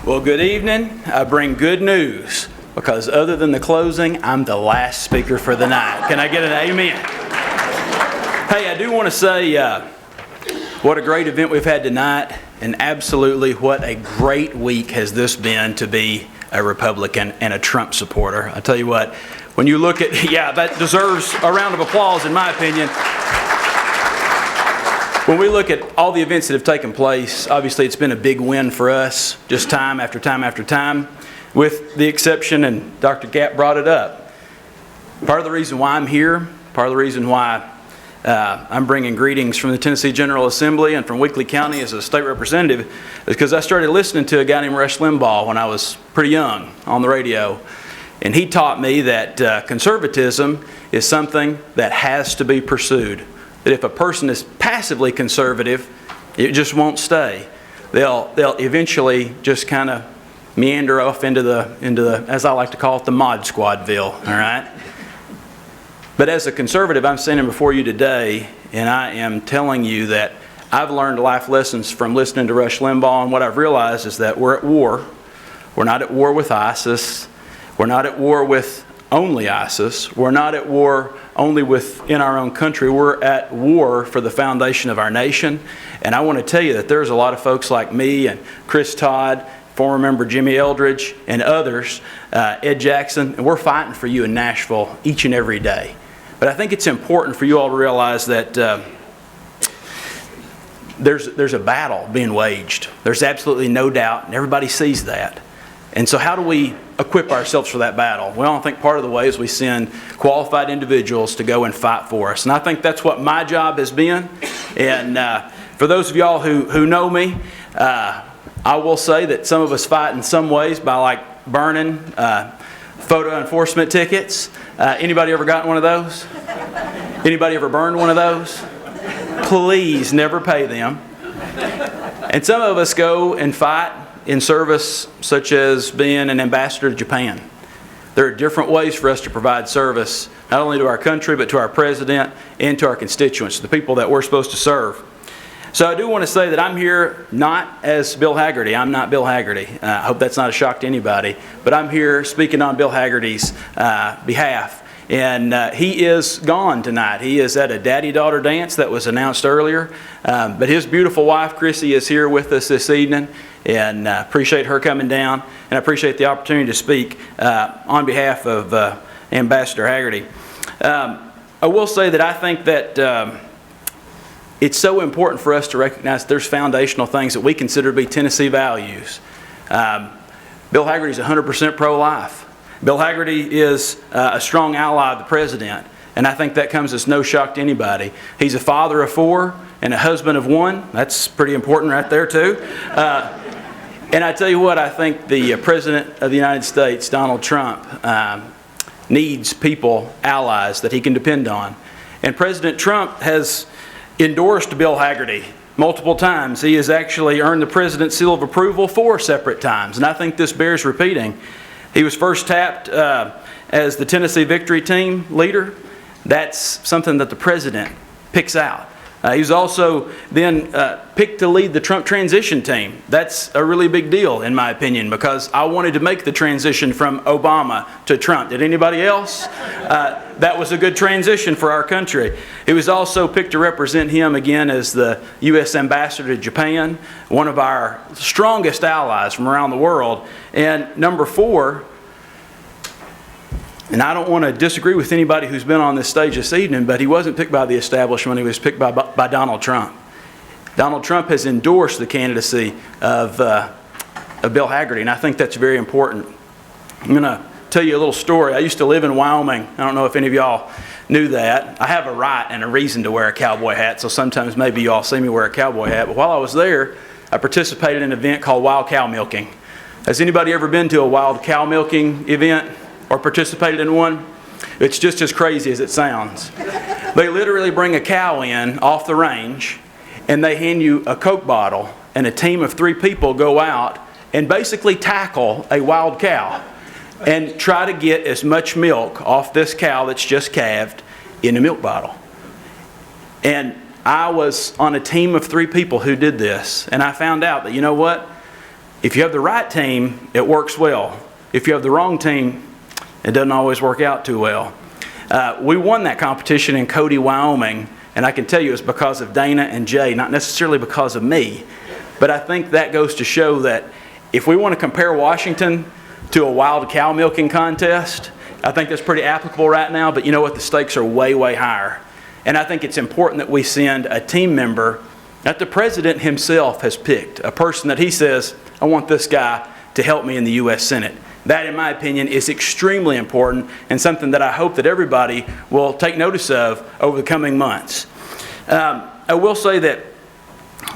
Well, good evening. I bring good news because other than the closing, I'm the last speaker for the night. Can I get an amen? Hey, I do want to say what a great event we've had tonight, and absolutely what a great week has this been to be a Republican and a Trump supporter. I tell you what, when you look at, yeah, that deserves a round of applause in my opinion. When we look at all the events that have taken place, obviously it's been a big win for us, just time after time after time, with the exception, and Dr. Gapp brought it up. Part of the reason why I'm here, part of the reason why I'm bringing greetings from the Tennessee General Assembly and from Weakley County as a state representative is because I started listening to a guy named Rush Limbaugh when I was pretty young on the radio. And he taught me that conservatism is something that has to be pursued. That if a person is passively conservative, it just won't stay. They'll eventually just kind of meander off into the, as I like to call it, the Mod Squadville, all right? But as a conservative, I'm standing before you today, and I am telling you that I've learned life lessons from listening to Rush Limbaugh, and what I've realized is that we're at war. We're not at war with ISIS. We're not at war with only ISIS. We're not at war only within our own country. We're at war for the foundation of our nation. And I want to tell you that there's a lot of folks like me and Chris Todd, former member Jimmy Eldridge, and others, Ed Jackson, and we're fighting for you in Nashville each and every day. But I think it's important for you all to realize that there's a battle being waged. There's absolutely no doubt, and everybody sees that. And so how do we equip ourselves for that battle? Well, I think part of the way is we send qualified individuals to go and fight for us. And I think that's what my job has been. And for those of y'all who know me, I will say that some of us fight in some ways by like burning photo enforcement tickets. Anybody ever gotten one of those? Anybody ever burned one of those? Please never pay them. And some of us go and fight in service such as being an ambassador to Japan. There are different ways for us to provide service, not only to our country, but to our president and to our constituents, the people that we're supposed to serve. So I do want to say that I'm here not as Bill Hagerty. I'm not Bill Hagerty. I hope that's not a shock to anybody. But I'm here speaking on Bill Hagerty's behalf. And he is gone tonight. He is at a daddy-daughter dance that was announced earlier. But his beautiful wife, Chrissy, is here with us this evening. And appreciate her coming down. And I appreciate the opportunity to speak on behalf of Ambassador Hagerty. I will say that I think that it's so important for us to recognize there's foundational things that we consider to be Tennessee values. Bill Hagerty is 100% pro-life. Bill Hagerty is a strong ally of the president, and I think that comes as no shock to anybody. He's a father of 4 and a husband of 1. That's pretty important right there, too. And I tell you what, I think the President of the United States, Donald Trump, needs people, allies that he can depend on. And President Trump has endorsed Bill Hagerty multiple times. He has actually earned the President's seal of approval 4 separate times, and I think this bears repeating. He was first tapped as the Tennessee Victory Team leader. That's something that the President picks out. He was also then picked to lead the Trump transition team. That's a really big deal, in my opinion, because I wanted to make the transition from Obama to Trump. Did anybody else? That was a good transition for our country. He was also picked to represent him again as the U.S. ambassador to Japan, one of our strongest allies from around the world. And number 4, and I don't want to disagree with anybody who's been on this stage this evening, but he wasn't picked by the establishment. He was picked by Donald Trump. Donald Trump has endorsed the candidacy of Bill Hagerty, and I think that's very important. I'm going to tell you a little story. I used to live in Wyoming. I don't know if any of y'all knew that. I have a right and a reason to wear a cowboy hat, so sometimes maybe y'all see me wear a cowboy hat. But while I was there, I participated in an event called wild cow milking. Has anybody ever been to a wild cow milking event or participated in one? It's just as crazy as it sounds. They literally bring a cow in off the range, and they hand you a Coke bottle, and a team of 3 people go out and basically tackle a wild cow and try to get as much milk off this cow that's just calved in a milk bottle. And I was on a team of 3 people who did this, and I found out that, you know what? If you have the right team, it works well. If you have the wrong team, it doesn't always work out too well. We won that competition in Cody, Wyoming, and I can tell you it's because of Dana and Jay, not necessarily because of me. But I think that goes to show that if we want to compare Washington to a wild cow milking contest, I think that's pretty applicable right now, but you know what? The stakes are way, way higher. And I think it's important that we send a team member that the President himself has picked, a person that he says, I want this guy to help me in the U.S. Senate. That, in my opinion, is extremely important and something that I hope that everybody will take notice of over the coming months. I will say that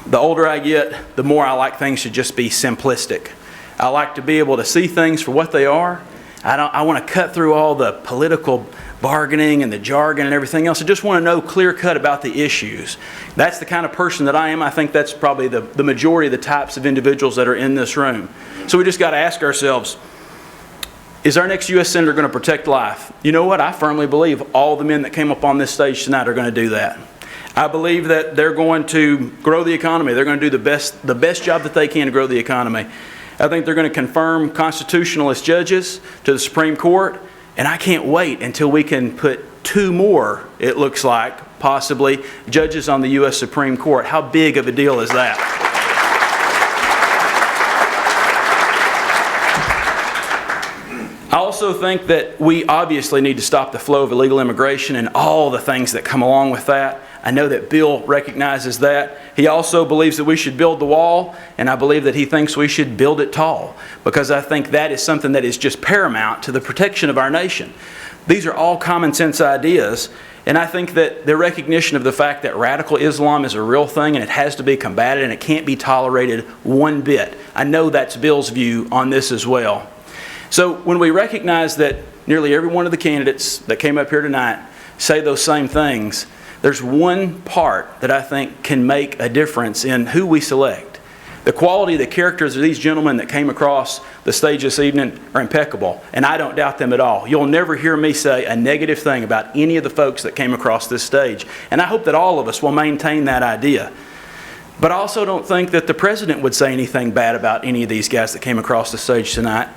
the older I get, the more I like things to just be simplistic. I like to be able to see things for what they are. I want to cut through all the political bargaining and the jargon and everything else. I just want to know clear-cut about the issues. That's the kind of person that I am. I think that's probably the majority of the types of individuals that are in this room. So we just got to ask ourselves, is our next U.S. Senator going to protect life? You know what? I firmly believe all the men that came up on this stage tonight are going to do that. I believe that they're going to grow the economy. They're going to do the best job that they can to grow the economy. I think they're going to confirm constitutionalist judges to the Supreme Court, and I can't wait until we can put 2 more, it looks like, possibly, judges on the U.S. Supreme Court. How big of a deal is that? I also think that we obviously need to stop the flow of illegal immigration and all the things that come along with that. I know that Bill recognizes that. He also believes that we should build the wall, and I believe that he thinks we should build it tall, because I think that is something that is just paramount to the protection of our nation. These are all common sense ideas, and I think that the recognition of the fact that radical Islam is a real thing and it has to be combated and it can't be tolerated one bit. I know that's Bill's view on this as well. So when we recognize that nearly every one of the candidates that came up here tonight say those same things, there's one part that I think can make a difference in who we select. The quality, the characters of these gentlemen that came across the stage this evening are impeccable, and I don't doubt them at all. You'll never hear me say a negative thing about any of the folks that came across this stage, and I hope that all of us will maintain that idea. But I also don't think that the president would say anything bad about any of these guys that came across the stage tonight.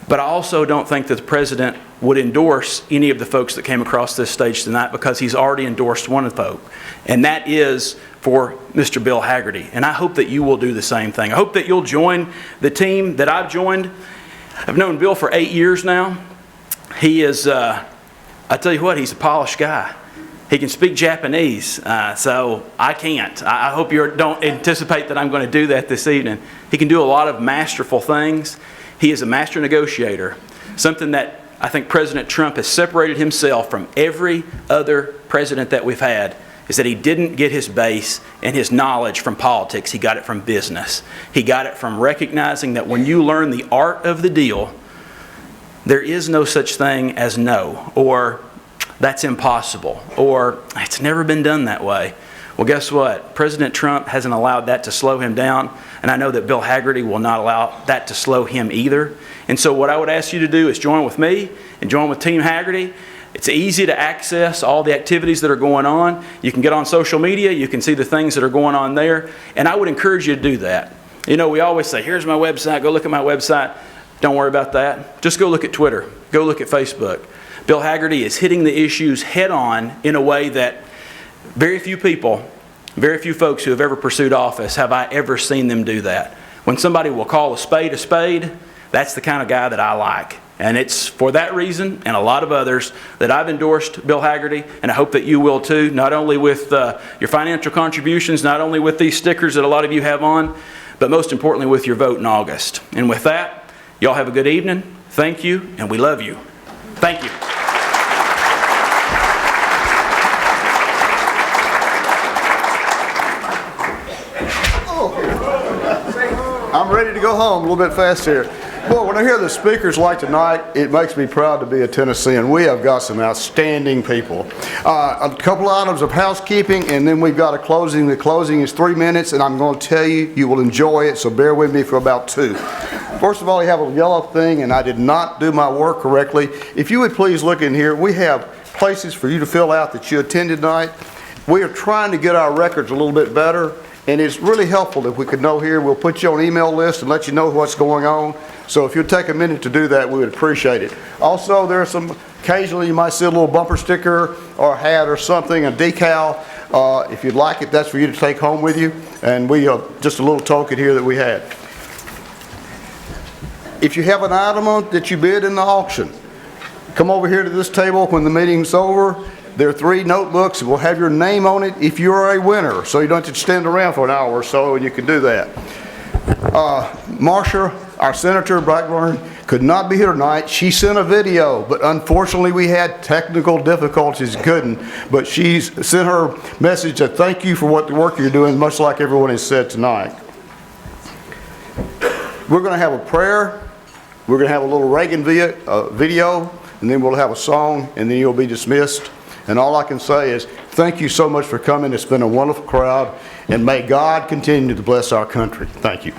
But I also don't think that the president would endorse any of the folks that came across this stage tonight, because he's already endorsed one of the folk, and that is for Mr. Bill Hagerty. And I hope that you will do the same thing. I hope that you'll join the team that I've joined. I've known Bill for 8 years now. He is, I tell you what, he's a polished guy. He can speak Japanese, so I can't. I hope you don't anticipate that I'm going to do that this evening. He can do a lot of masterful things. He is a master negotiator, something that I think President Trump has separated himself from every other president that we've had, is that he didn't get his base and his knowledge from politics. He got it from business. He got it from recognizing that when you learn the art of the deal, there is no such thing as no, or that's impossible, or it's never been done that way. Well, guess what? President Trump hasn't allowed that to slow him down, and I know that Bill Hagerty will not allow that to slow him either. And so what I would ask you to do is join with me and join with Team Hagerty. It's easy to access all the activities that are going on. You can get on social media, you can see the things that are going on there, and I would encourage you to do that. You know, we always say, here's my website, go look at my website. Don't worry about that. Just go look at Twitter, go look at Facebook. Bill Hagerty is hitting the issues head on in a way that very few people, very few folks who have ever pursued office have I ever seen them do that. When somebody will call a spade, that's the kind of guy that I like. And it's for that reason and a lot of others that I've endorsed Bill Hagerty, and I hope that you will too, not only with your financial contributions, not only with these stickers that a lot of you have on, but most importantly with your vote in August. And with that, y'all have a good evening. Thank you, and we love you. Thank you. I'm ready to go home a little bit fast here. Boy, when I hear the speakers like tonight, it makes me proud to be a Tennessean. We have got some outstanding people. A couple of items of housekeeping, and then we've got a closing. The closing is 3 minutes, and I'm going to tell you, you will enjoy it, so bear with me for about 2. First of all, you have a yellow thing, and I did not do my work correctly. If you would please look in here, we have places for you to fill out that you attended tonight. We are trying to get our records a little bit better, and it's really helpful if we could know here. We'll put you on an email list and let you know what's going on. So if you'll take a minute to do that, we would appreciate it. Also, there are some, occasionally you might see a little bumper sticker or a hat or something, a decal. If you'd like it, that's for you to take home with you. And we just a little token here that we had. If you have an item that you bid in the auction, come over here to this table when the meeting's over. There are 3 notebooks. We'll have your name on it if you're a winner, so you don't have to stand around for an hour or so, and you can do that. Marcia, our Senator Blackburn, could not be here tonight. She sent a video, but unfortunately we had technical difficulties, couldn't. But she sent her message that thank you for what the work you're doing, much like everyone has said tonight. We're going to have a prayer. We're going to have a little Reagan video, and then we'll have a song, and then you'll be dismissed. And all I can say is thank you so much for coming. It's been a wonderful crowd, and may God continue to bless our country. Thank you.